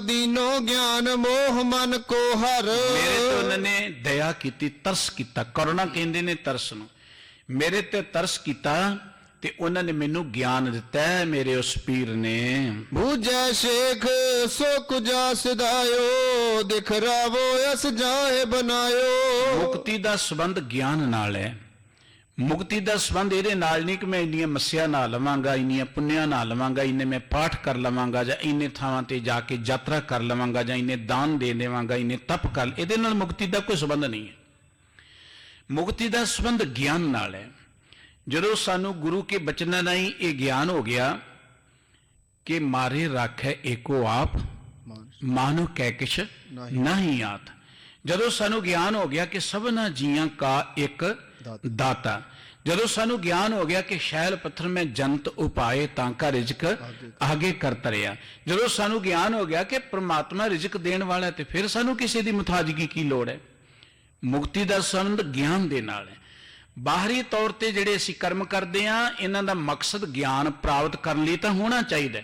ਦੀਨੋ ਗਿਆਨ ਮੋਹ ਮਨ ਕੋ ਹਰ। ਮੇਰੇ ਤੇ ਉਹਨਾਂ ਨੇ ਦਇਆ ਕੀਤੀ, ਤਰਸ ਕੀਤਾ। ਕਰੁਣਾ ਕਹਿੰਦੇ ਨੇ ਤਰਸ ਨੂੰ। ਮੇਰੇ ਤੇ ਤਰਸ ਕੀਤਾ ਤੇ ਉਹਨਾਂ ਨੇ ਮੈਨੂੰ ਗਿਆਨ ਦਿੱਤਾ, ਮੇਰੇ ਉਸ ਪੀਰ ਨੇ। ਬੂਝੈ ਸ਼ੇਖ ਸੋ ਕੁਜਾ ਸਦਾਇਓ, ਦਿਖ ਰਾਵੋ ਅਸ ਜਾਹੇ ਬਨਾਇਓ। ਮੁਕਤੀ ਦਾ ਸੰਬੰਧ ਗਿਆਨ ਨਾਲ ਹੈ। ਮੁਕਤੀ ਦਾ ਸੰਬੰਧ ਇਹਦੇ ਨਾਲ ਨਹੀਂ ਕਿ ਮੈਂ ਇੰਨੀਆਂ ਮੱਸਿਆ ਨਾ ਲਵਾਂਗਾ, ਇੰਨੀਆਂ ਪੁੰਨਿਆਂ ਨਾ ਲਵਾਂਗਾ, ਇੰਨੇ ਮੈਂ ਪਾਠ ਕਰ ਲਵਾਂਗਾ, ਜਾਂ ਇੰਨੇ ਥਾਵਾਂ ਤੇ ਜਾ ਕੇ ਯਾਤਰਾ ਕਰ ਲਵਾਂਗਾ, ਜਾਂ ਇੰਨੇ ਦਾਨ ਦੇ ਦੇਵਾਂਗਾ, ਇੰਨੇ ਤਪ ਕਰ। ਇਹਦੇ ਨਾਲ ਮੁਕਤੀ ਦਾ ਕੋਈ ਸੰਬੰਧ ਨਹੀਂ ਹੈ। ਮੁਕਤੀ ਦਾ ਸੰਬੰਧ ਗਿਆਨ ਨਾਲ ਹੈ। ਜਦੋਂ ਸਾਨੂੰ ਗੁਰੂ ਕੇ ਬਚਨਾਂ ਰਾਹੀਂ ਇਹ ਗਿਆਨ ਹੋ ਗਿਆ ਕਿ ਮਾਰੇ ਰਾਖੈ ਏਕੋ ਆਪ, ਮਾਨੋ ਕਹਿ ਕਿਛ ਨਹੀਂ ਆਤ। ਜਦੋਂ ਸਾਨੂੰ ਗਿਆਨ ਹੋ ਗਿਆ ਕਿ ਸਭਨਾ ਜੀਆਂ ਕਾ ਇੱਕ ਦਾਤਾ, ਜਦੋਂ ਸਾਨੂੰ ਗਿਆਨ ਹੋ ਗਿਆ ਕਿ ਸ਼ੈਲ ਪੱਥਰ ਮੈਂ ਜੰਤ ਉਪਾਏ ਤਾਂ ਕਾ ਰਿਜ਼ਕ ਆਗੇ ਕਰ ਤਰਿਆ, ਜਦੋਂ ਸਾਨੂੰ ਗਿਆਨ ਹੋ ਗਿਆ ਕਿ ਪ੍ਰਮਾਤਮਾ ਰਿਜ਼ਕ ਦੇਣ ਵਾਲਾ, ਤੇ ਫਿਰ ਸਾਨੂੰ ਕਿਸੇ ਦੀ ਮੁਤਾਜਗੀ ਕੀ ਲੋੜ ਹੈ। ਮੁਕਤੀ ਦਾ ਸੰਬੰਧ ਗਿਆਨ ਦੇ ਨਾਲ ਹੈ। ਬਾਹਰੀ ਤੌਰ ਤੇ ਜਿਹੜੇ ਅਸੀਂ ਕਰਮ ਕਰਦੇ ਹਾਂ, ਇਹਨਾਂ ਦਾ ਮਕਸਦ ਗਿਆਨ ਪ੍ਰਾਪਤ ਕਰਨ ਲਈ ਤਾਂ ਹੋਣਾ ਚਾਹੀਦਾ।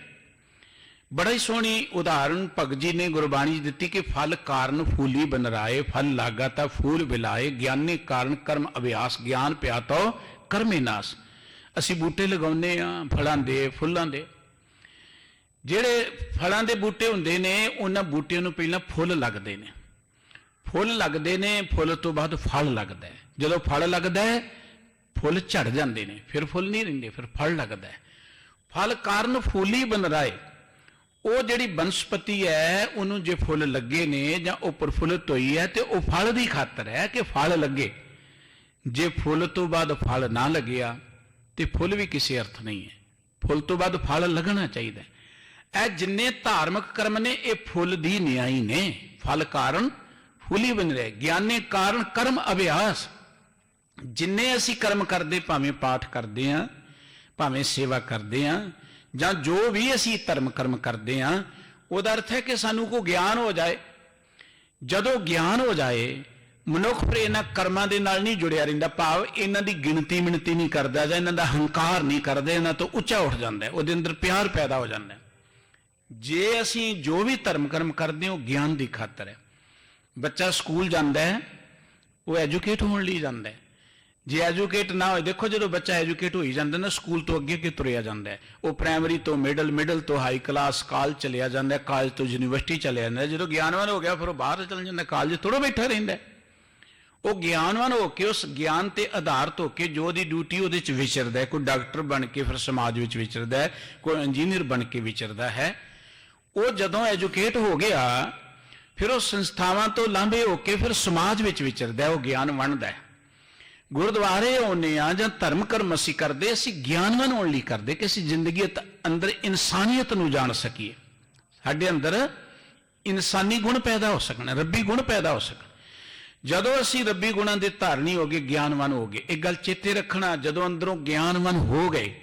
ਬੜਾ ਹੀ ਸੋਹਣੀ ਉਦਾਹਰਣ ਭਗਤ ਜੀ ਨੇ ਗੁਰਬਾਣੀ 'ਚ ਦਿੱਤੀ ਕਿ ਫਲ ਕਾਰਨ ਫੂਲੀ ਬਨ ਰਾਏ, ਫਲ ਲਾਗਾ ਤਾਂ ਫੂਲ ਬਿਲਾਏ, ਗਿਆਨੀ ਕਾਰਨ ਕਰਮ ਅਭਿਆਸ, ਗਿਆਨ ਪਿਆ ਤੋ ਕਰਮੇ ਨਾਸ। ਅਸੀਂ ਬੂਟੇ ਲਗਾਉਂਦੇ ਹਾਂ, ਫਲਾਂ ਦੇ, ਫੁੱਲਾਂ ਦੇ। ਜਿਹੜੇ ਫਲਾਂ ਦੇ ਬੂਟੇ ਹੁੰਦੇ ਨੇ, ਉਹਨਾਂ ਬੂਟਿਆਂ ਨੂੰ ਪਹਿਲਾਂ ਫੁੱਲ ਲੱਗਦੇ ਨੇ, ਫੁੱਲ ਲੱਗਦੇ ਨੇ, ਫੁੱਲ ਤੋਂ ਬਾਅਦ ਫਲ ਲੱਗਦਾ ਹੈ। ਜਦੋਂ ਫਲ ਲੱਗਦਾ ਹੈ, ਫੁੱਲ ਝੜ ਜਾਂਦੇ ਨੇ, ਫਿਰ ਫੁੱਲ ਨਹੀਂ ਰਹਿੰਦੇ, ਫਿਰ ਫਲ ਲੱਗਦਾ ਹੈ। ਫਲ ਕਾਰਨ ਫੂਲੀ ਬਨ ਰਾਏ, ਉਹ ਜਿਹੜੀ ਬਨਸਪਤੀ ਹੈ, ਉਹਨੂੰ ਜੇ ਫੁੱਲ ਲੱਗੇ ਨੇ ਜਾਂ ਉਹ ਪ੍ਰਫੁੱਲਤ ਹੋਈ ਹੈ, ਤੇ ਉਹ ਫਲ ਦੀ ਖਾਤਰ ਹੈ ਕਿ ਫਲ ਲੱਗੇ। ਜੇ ਫੁੱਲ ਤੋਂ ਬਾਅਦ ਫਲ ਨਾ ਲੱਗਿਆ ਤੇ ਫੁੱਲ ਵੀ ਕਿਸੇ ਅਰਥ ਨਹੀਂ ਹੈ। ਫੁੱਲ ਤੋਂ ਬਾਅਦ ਫਲ ਲੱਗਣਾ ਚਾਹੀਦਾ। ਇਹ ਜਿੰਨੇ ਧਾਰਮਿਕ ਕਰਮ ਨੇ, ਇਹ ਫੁੱਲ ਦੀ ਨਿਆਈ ਨੇ। ਫਲ ਕਾਰਨ ਫੁੱਲੀ ਬਨ ਰਹੇ, ਗਿਆਨੇ ਕਾਰਨ ਕਰਮ ਅਭਿਆਸ। ਜਿੰਨੇ ਅਸੀਂ ਕਰਮ ਕਰਦੇ, ਭਾਵੇਂ ਪਾਠ ਕਰਦੇ ਹਾਂ, ਭਾਵੇਂ ਸੇਵਾ ਕਰਦੇ ਹਾਂ, ਜਾਂ ਜੋ ਵੀ ਅਸੀਂ ਧਰਮ ਕਰਮ ਕਰਦੇ ਹਾਂ, ਉਹਦਾ ਅਰਥ ਹੈ ਕਿ ਸਾਨੂੰ ਕੋਈ ਗਿਆਨ ਹੋ ਜਾਏ। ਜਦੋਂ ਗਿਆਨ ਹੋ ਜਾਏ, ਮਨੁੱਖ ਫਿਰ ਇਹਨਾਂ ਕਰਮਾਂ ਦੇ ਨਾਲ ਨਹੀਂ ਜੁੜਿਆ ਰਹਿੰਦਾ, ਭਾਵ ਇਹਨਾਂ ਦੀ ਗਿਣਤੀ ਮਿਣਤੀ ਨਹੀਂ ਕਰਦਾ, ਜਾਂ ਇਹਨਾਂ ਦਾ ਹੰਕਾਰ ਨਹੀਂ ਕਰਦੇ, ਇਹਨਾਂ ਤੋਂ ਉੱਚਾ ਉੱਠ ਜਾਂਦਾ, ਉਹਦੇ ਅੰਦਰ ਪਿਆਰ ਪੈਦਾ ਹੋ ਜਾਂਦਾ। ਜੇ ਅਸੀਂ ਜੋ ਵੀ ਧਰਮ ਕਰਮ ਕਰਦੇ ਹਾਂ, ਉਹ ਗਿਆਨ ਦੀ ਖਾਤਰ ਹੈ। ਬੱਚਾ ਸਕੂਲ ਜਾਂਦਾ ਹੈ, ਉਹ ਐਜੂਕੇਟ ਹੋਣ ਲਈ ਜਾਂਦਾ ਹੈ। ਜੇ ਐਜੂਕੇਟ ਨਾ ਹੋਏ, ਦੇਖੋ ਜਦੋਂ ਬੱਚਾ ਐਜੂਕੇਟ ਹੋਈ ਜਾਂਦਾ ਨਾ, ਸਕੂਲ ਤੋਂ ਅੱਗੇ ਅੱਗੇ ਤੁਰਿਆ ਜਾਂਦਾ ਹੈ। ਉਹ ਪ੍ਰਾਇਮਰੀ ਤੋਂ ਮਿਡਲ, ਮਿਡਲ ਤੋਂ ਹਾਈ ਕਲਾਸ, ਕਾਲਜ ਚਲਿਆ ਜਾਂਦਾ, ਕਾਲਜ ਤੋਂ ਯੂਨੀਵਰਸਿਟੀ ਚਲਿਆ ਜਾਂਦਾ। ਜਦੋਂ ਗਿਆਨਵਾਨ ਹੋ ਗਿਆ, ਫਿਰ ਉਹ ਬਾਹਰ ਚਲ ਜਾਂਦਾ, ਕਾਲਜ ਥੋੜ੍ਹਾ ਬੈਠਾ ਰਹਿੰਦਾ। ਉਹ ਗਿਆਨਵਾਨ ਹੋ ਕੇ, ਉਸ ਗਿਆਨ ਤੇ ਆਧਾਰਿਤ ਹੋ ਕੇ ਜੋ ਉਹਦੀ ਡਿਊਟੀ ਉਹਦੇ 'ਚ ਵਿਚਰਦਾ ਹੈ। ਕੋਈ ਡਾਕਟਰ ਬਣ ਕੇ ਫਿਰ ਸਮਾਜ ਵਿੱਚ ਵਿਚਰਦਾ ਹੈ, ਕੋਈ ਇੰਜੀਨੀਅਰ ਬਣ ਕੇ ਵਿਚਰਦਾ ਹੈ। ਉਹ ਜਦੋਂ ਐਜੂਕੇਟ ਹੋ ਗਿਆ, ਫਿਰ ਉਹ ਸੰਸਥਾਵਾਂ ਤੋਂ ਲਾਂਭੇ ਹੋ ਕੇ ਫਿਰ ਸਮਾਜ ਵਿੱਚ ਵਿਚਰਦਾ, ਉਹ ਗਿਆਨ ਵੰਡਦਾ ਹੈ। ਗੁਰਦੁਆਰੇ ਆਉਂਦੇ ਆ ਜਾਂ ਧਰਮ ਕਰਮ ਅਸੀਂ ਕਰਦੇ, ਅਸੀਂ ਗਿਆਨਵਾਨ ਹੋਣ ਲਈ ਕਰਦੇ ਕਿ ਅਸੀਂ ਜ਼ਿੰਦਗੀ ਅੰਦਰ ਇਨਸਾਨੀਅਤ ਨੂੰ ਜਾਣ ਸਕੀਏ, ਸਾਡੇ ਅੰਦਰ ਇਨਸਾਨੀ ਗੁਣ ਪੈਦਾ ਹੋ ਸਕਣ, ਰੱਬੀ ਗੁਣ ਪੈਦਾ ਹੋ ਸਕਣ। ਜਦੋਂ ਅਸੀਂ ਰੱਬੀ ਗੁਣਾਂ ਦੇ ਧਾਰਨੀ ਹੋ ਗਏ, ਗਿਆਨਵਾਨ ਹੋ ਗਏ, ਇਹ ਗੱਲ ਚੇਤੇ ਰੱਖਣਾ। ਜਦੋਂ ਅੰਦਰੋਂ ਗਿਆਨਵਾਨ ਹੋ ਗਏ,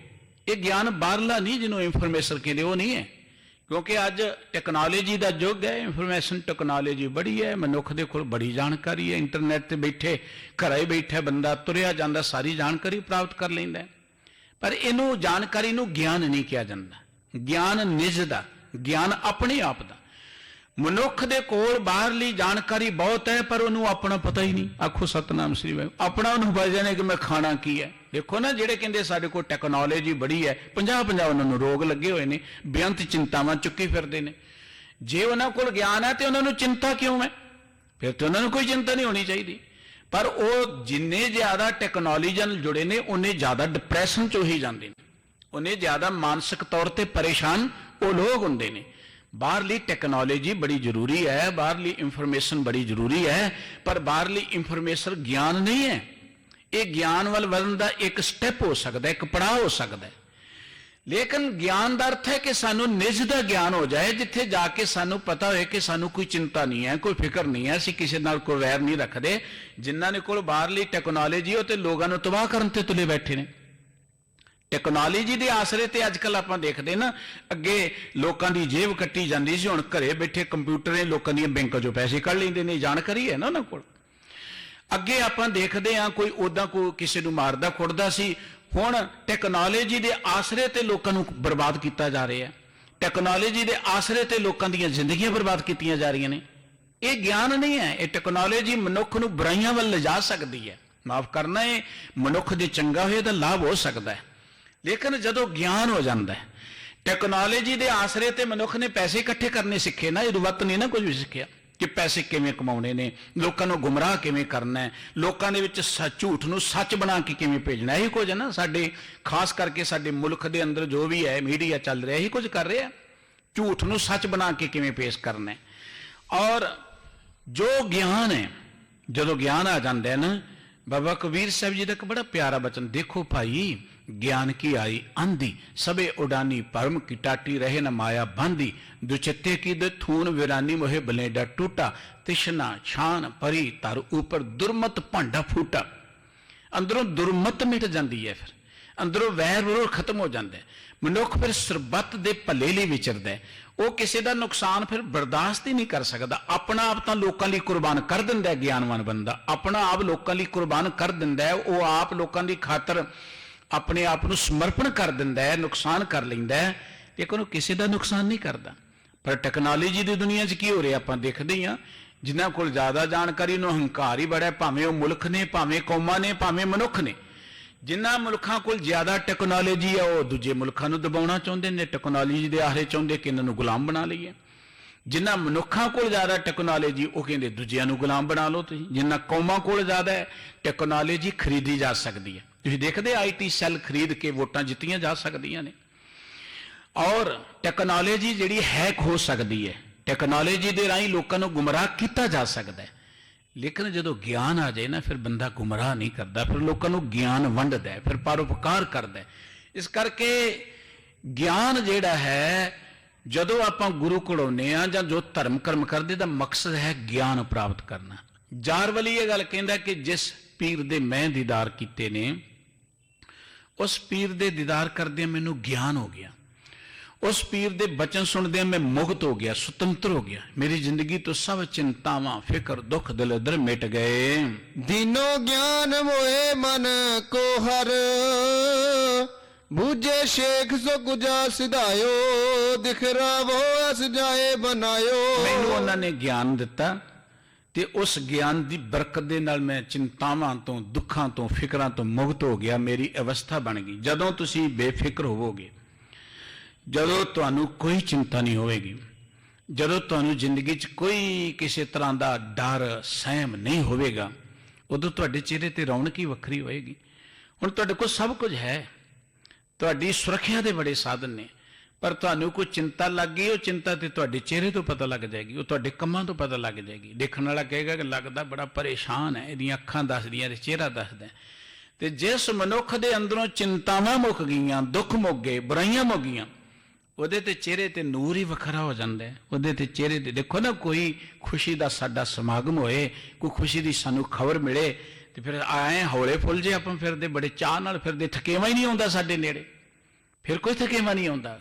ਇਹ ਗਿਆਨ ਬਾਹਰਲਾ ਨਹੀਂ, ਜਿਹਨੂੰ ਇਨਫੋਰਮੇਸ਼ਨ ਕਹਿੰਦੇ, ਉਹ ਨਹੀਂ ਹੈ। ਕਿਉਂਕਿ ਅੱਜ ਟੈਕਨੋਲੋਜੀ ਦਾ ਯੁੱਗ ਹੈ, ਇਨਫੋਰਮੇਸ਼ਨ ਟੈਕਨੋਲੋਜੀ ਬੜੀ ਹੈ, ਮਨੁੱਖ ਦੇ ਕੋਲ ਬੜੀ ਜਾਣਕਾਰੀ ਹੈ। ਇੰਟਰਨੈਟ ਤੇ ਬੈਠੇ, ਘਰੇ ਬੈਠਾ ਬੰਦਾ ਤੁਰਿਆ ਜਾਂਦਾ, ਸਾਰੀ ਜਾਣਕਾਰੀ ਪ੍ਰਾਪਤ ਕਰ ਲੈਂਦਾ। ਪਰ ਇਹਨੂੰ, ਜਾਣਕਾਰੀ ਨੂੰ ਗਿਆਨ ਨਹੀਂ ਕਿਹਾ ਜਾਂਦਾ। ਗਿਆਨ ਨਿਜ ਦਾ, ਗਿਆਨ ਆਪਣੇ ਆਪ ਦਾ। ਮਨੁੱਖ ਦੇ ਕੋਲ ਬਾਹਰਲੀ ਜਾਣਕਾਰੀ ਬਹੁਤ ਹੈ, ਪਰ ਉਹਨੂੰ ਆਪਣਾ ਪਤਾ ਹੀ ਨਹੀਂ। ਆਖੋ ਸਤਨਾਮ ਸ੍ਰੀ ਵਾਹਿਗੁਰੂ। ਆਪਣਾ ਉਹਨੂੰ ਪਤਾ ਜਾਣੇ ਕਿ ਮੈਂ ਖਾਣਾ ਕੀ ਹੈ। ਦੇਖੋ ਨਾ, ਜਿਹੜੇ ਕਹਿੰਦੇ ਸਾਡੇ ਕੋਲ ਟੈਕਨੋਲੋਜੀ ਬੜੀ ਹੈ, 50 ਉਹਨਾਂ ਨੂੰ ਰੋਗ ਲੱਗੇ ਹੋਏ ਨੇ, ਬੇਅੰਤ ਚਿੰਤਾਵਾਂ ਚੁੱਕੀ ਫਿਰਦੇ ਨੇ। ਜੇ ਉਹਨਾਂ ਕੋਲ ਗਿਆਨ ਹੈ ਤੇ ਉਹਨਾਂ ਨੂੰ ਚਿੰਤਾ ਕਿਉਂ ਹੈ? ਫਿਰ ਤੇ ਉਹਨਾਂ ਨੂੰ ਕੋਈ ਚਿੰਤਾ ਨਹੀਂ ਹੋਣੀ ਚਾਹੀਦੀ। ਪਰ ਉਹ ਜਿੰਨੇ ਜ਼ਿਆਦਾ ਟੈਕਨੋਲੋਜੀ ਨਾਲ ਜੁੜੇ ਨੇ ਉਨੇ ਜ਼ਿਆਦਾ ਡਿਪਰੈਸ਼ਨ 'ਚ ਹੀ ਜਾਂਦੇ ਨੇ, ਉਨੇ ਜ਼ਿਆਦਾ ਮਾਨਸਿਕ ਤੌਰ ਤੇ ਪਰੇਸ਼ਾਨ ਉਹ ਲੋਕ ਹੁੰਦੇ ਨੇ। ਬਾਹਰਲੀ ਟੈਕਨੋਲੋਜੀ ਬੜੀ ਜ਼ਰੂਰੀ ਹੈ, ਬਾਹਰਲੀ ਇਨਫੋਰਮੇਸ਼ਨ ਬੜੀ ਜ਼ਰੂਰੀ ਹੈ, ਪਰ ਬਾਹਰਲੀ ਇਨਫੋਰਮੇਸ਼ਨ ਗਿਆਨ ਨਹੀਂ ਹੈ। ਇਹ ਗਿਆਨ ਵੱਲ ਵਧਣ ਦਾ ਇੱਕ ਸਟੈਪ ਹੋ ਸਕਦਾ, ਇੱਕ ਪੜਾਅ ਹੋ ਸਕਦਾ ਹੈ। ਲੇਕਿਨ ਗਿਆਨ ਦਾ ਅਰਥ ਹੈ ਕਿ ਸਾਨੂੰ ਨਿਜ ਦਾ ਗਿਆਨ ਹੋ ਜਾਏ, ਜਿੱਥੇ ਜਾ ਕੇ ਸਾਨੂੰ ਪਤਾ ਹੋਏ ਕਿ ਸਾਨੂੰ ਕੋਈ ਚਿੰਤਾ ਨਹੀਂ ਹੈ, ਕੋਈ ਫਿਕਰ ਨਹੀਂ ਹੈ, ਅਸੀਂ ਕਿਸੇ ਨਾਲ ਕੋਈ ਵੈਰ ਨਹੀਂ ਰੱਖਦੇ। ਜਿਨ੍ਹਾਂ ਨੇ ਕੋਲ ਬਾਹਰਲੀ ਟੈਕਨੋਲੋਜੀ ਉਹ ਤੇ ਲੋਕਾਂ ਨੂੰ ਤਬਾਹ ਕਰਨ ਤੇ ਤੁਲੇ ਬੈਠੇ ਨੇ। ਟੈਕਨੋਲੋਜੀ ਦੇ ਆਸਰੇ ਤੇ ਅੱਜ ਕੱਲ੍ਹ ਆਪਾਂ ਦੇਖਦੇ ਨਾ, ਅੱਗੇ ਲੋਕਾਂ ਦੀ ਜੇਬ ਕੱਟੀ ਜਾਂਦੀ ਸੀ, ਹੁਣ ਘਰੇ ਬੈਠੇ ਕੰਪਿਊਟਰ ਨੇ ਲੋਕਾਂ ਦੀਆਂ ਬੈਂਕਾਂ 'ਚੋਂ ਪੈਸੇ ਕੱਢ ਲੈਂਦੇ ਨੇ। ਜਾਣਕਾਰੀ ਹੈ ਨਾ ਉਹਨਾਂ ਕੋਲ। ਅੱਗੇ ਆਪਾਂ ਦੇਖਦੇ ਹਾਂ ਕੋਈ ਉੱਦਾਂ ਕੋਈ ਕਿਸੇ ਨੂੰ ਮਾਰਦਾ ਕੁੱਟਦਾ ਸੀ, ਹੁਣ ਟੈਕਨੋਲੋਜੀ ਦੇ ਆਸਰੇ ਤੇ ਲੋਕਾਂ ਨੂੰ ਬਰਬਾਦ ਕੀਤਾ ਜਾ ਰਿਹਾ ਹੈ। ਟੈਕਨੋਲੋਜੀ ਦੇ ਆਸਰੇ ਤੇ ਲੋਕਾਂ ਦੀਆਂ ਜ਼ਿੰਦਗੀਆਂ ਬਰਬਾਦ ਕੀਤੀਆਂ ਜਾ ਰਹੀਆਂ ਨੇ। ਇਹ ਗਿਆਨ ਨਹੀਂ ਹੈ। ਇਹ ਟੈਕਨੋਲੋਜੀ ਮਨੁੱਖ ਨੂੰ ਬੁਰਾਈਆਂ ਵੱਲ ਲਿਜਾ ਸਕਦੀ ਹੈ। ਮਾਫ ਕਰਨਾ, ਇਹ ਮਨੁੱਖ ਦੇ ਚੰਗਾ ਹੋਏ ਦਾ ਲਾਭ ਹੋ ਸਕਦਾ ਹੈ। ਲੇਕਿਨ ਜਦੋਂ ਗਿਆਨ ਹੋ ਜਾਂਦਾ ਹੈ, ਟੈਕਨੋਲੋਜੀ ਦੇ ਆਸਰੇ ਤੇ ਮਨੁੱਖ ਨੇ ਪੈਸੇ ਇਕੱਠੇ ਕਰਨੇ ਸਿੱਖੇ ਨਾ, ਇਹਦੋਂ ਵੱਧ ਨਹੀਂ ਨਾ ਕੁਝ ਵੀ ਸਿੱਖਿਆ ਕਿ ਪੈਸੇ ਕਿਵੇਂ ਕਮਾਉਣੇ ਨੇ, ਲੋਕਾਂ ਨੂੰ ਗੁੰਮਰਾਹ ਕਿਵੇਂ ਕਰਨਾ ਹੈ, ਲੋਕਾਂ ਦੇ ਵਿੱਚ ਝੂਠ ਨੂੰ ਸੱਚ ਬਣਾ ਕੇ ਕਿਵੇਂ ਭੇਜਣਾ। ਇਹੀ ਕੁਝ ਹੈ ਨਾ ਸਾਡੇ, ਖਾਸ ਕਰਕੇ ਸਾਡੇ ਮੁਲਕ ਦੇ ਅੰਦਰ ਜੋ ਵੀ ਹੈ ਮੀਡੀਆ ਚੱਲ ਰਿਹਾ, ਇਹੀ ਕੁਝ ਕਰ ਰਿਹਾ। ਝੂਠ ਨੂੰ ਸੱਚ ਬਣਾ ਕੇ ਕਿਵੇਂ ਪੇਸ਼ ਕਰਨਾ ਹੈ। ਔਰ ਜੋ ਗਿਆਨ ਹੈ, ਜਦੋਂ ਗਿਆਨ ਆ ਜਾਂਦਾ ਹੈ ਨਾ, ਬਾਬਾ ਕਬੀਰ ਸਾਹਿਬ ਜੀ ਦਾ ਇੱਕ ਬੜਾ ਪਿਆਰਾ ਬਚਨ ਦੇਖੋ ਭਾਈ, ਗਿਆਨ ਕੀ ਆਈ ਆਂधी सबे उडानी परम की टाटी रहे न माया बांधी दुचित्ते की दे थून वीरानी मोहे बलेडा टूटा तिशना छान परी तार ऊपर दुर्मत भांडा फूटा। अंदरों दुर्मत मिट जाती है, फिर अंदरों वैर विरोध खत्म हो जाता है। मनुख फिर सरबत दे भले लिए विचरदा है, वो किसी का नुकसान फिर बर्दाश्त ही नहीं कर सकता। अपना आप तो लोगों लिए कुर्बान कर दिंदा है। ज्ञानवान बंदा अपना आप लोगों लिए कुर्बान कर दिंदा है, वो आप लोगों की खातर अपने आप को समर्पण कर दिंदा है, नुकसान कर लैंदा है, लेकिन किसी का नुकसान नहीं करता। पर टैक्नोलॉजी की दुनिया च की हो रहा आप देखते ही हाँ, जिन्होंने को ज़्यादा जानकारी उन्होंने हंकार ही बड़ा है, भावें वो मुल्क ने, भावें कौमां ने, भावें मनुख ने। जिन्होंने मुल्कों को ज़्यादा टैक्नोलॉजी है वो दूजे मुल्कों को दबाना चाहते हैं, टैक्नोलॉजी के आसरे चाहते कि इन्होंने गुलाम बना लीए। जिन्होंने मनुखों को ज़्यादा टैक्नोलॉजी वो कहते दूजिया गुलाम बना लो। तुम जिन्होंने कौमां को ज़्यादा है टैक्नोलॉजी खरीदी जा सकती है। तुम देखते IT सैल खरीद के वोटां जित्तियां जा सकदियां ने, और टैक्नोलॉजी जिहड़ी हैक हो सकती है, टैक्नोलॉजी के राही लोगों को गुमराह किया जा सकता है। लेकिन जो ज्ञान आ जाए ना, फिर बंदा गुमराह नहीं करता, फिर लोगों को ज्ञान वंडदा है, फिर परोपकार करता है। इस करके ज्ञान जिहड़ा है, जदों आपां गुरु कोल आउंदे आ जां जो धर्म कर्म करदे, दा मकसद है ज्ञान प्राप्त करना। जारवली ये गल कहंदा कि जिस पीर दे मैं दीदार कीते ने, उस पीर दे दीदार करदे मैनू ज्ञान हो गया, उस पीर दे बचन सुनदे मैं मुक्त हो गया, स्वतंत्र हो गया। मेरी जिंदगी तो सब चिंतावां फिक्र दुख दिल दर मिट गए। दीनो ज्ञान मोए मन को हर बूझे शेख सो गुजा सिधायो दिखरा वो अस जाए बनायो। मैनू उन्होंने ज्ञान दिता ते उस ज्ञान की बरकत दे नाल मैं चिंतावां तो दुखां तो फिक्रां तो मुक्त हो गया। मेरी अवस्था बन गई। जदों तुसी बेफिक्र होवोगे, जदों तुहानू कोई चिंता नहीं होएगी, जदों तुहानू जिंदगी च कोई किसी तरह का डर सहम नहीं होवेगा, उदों तुहाडे चेहरे ते रौनक ही वखरी होएगी। हुण तुहाडे कोल सब कुछ है, तुहाडी सुरक्षा दे बड़े साधन ने, पर तुहानू कोई चिंता लग गई, वो चिंता ते तुहाडे चेहरे तो पता लग जाएगी, वो तुहाडे कम्मां तो पता लग जाएगी। देखण वाला कहेगा कि लगदा बड़ा परेशान है, इहदियां अखां दसदियां ते चेहरा दसदा है। ते जिस मनुख दे अंदरों चिंतावां मुक गईयां, दुख मुक गए, बुराइयां मुक गईयां, ਉਹਦੇ ਤੇ ਚਿਹਰੇ ਤੇ ਨੂਰ ਹੀ ਵੱਖਰਾ ਹੋ ਜਾਂਦਾ ਹੈ। ਉਹਦੇ ਤੇ ਚਿਹਰੇ ਤੇ ਦੇਖੋ ਨਾ, ਕੋਈ ਖੁਸ਼ੀ ਦਾ ਸਾਡਾ ਸਮਾਗਮ ਹੋਏ, ਕੋਈ ਖੁਸ਼ੀ ਦੀ ਸਾਨੂੰ ਖਬਰ ਮਿਲੇ, ਤੇ ਫਿਰ ਆਏ ਹੌਲੇ ਫੁੱਲ ਜੇ ਆਪਾਂ ਫਿਰਦੇ, ਬੜੇ ਚਾਹ ਨਾਲ ਫਿਰਦੇ, ਥਕੇਵਾ ਹੀ ਨਹੀਂ ਆਉਂਦਾ ਸਾਡੇ ਨੇੜੇ, ਫਿਰ ਕੋਈ ਥਕੇਵਾ ਨਹੀਂ ਆਉਂਦਾ।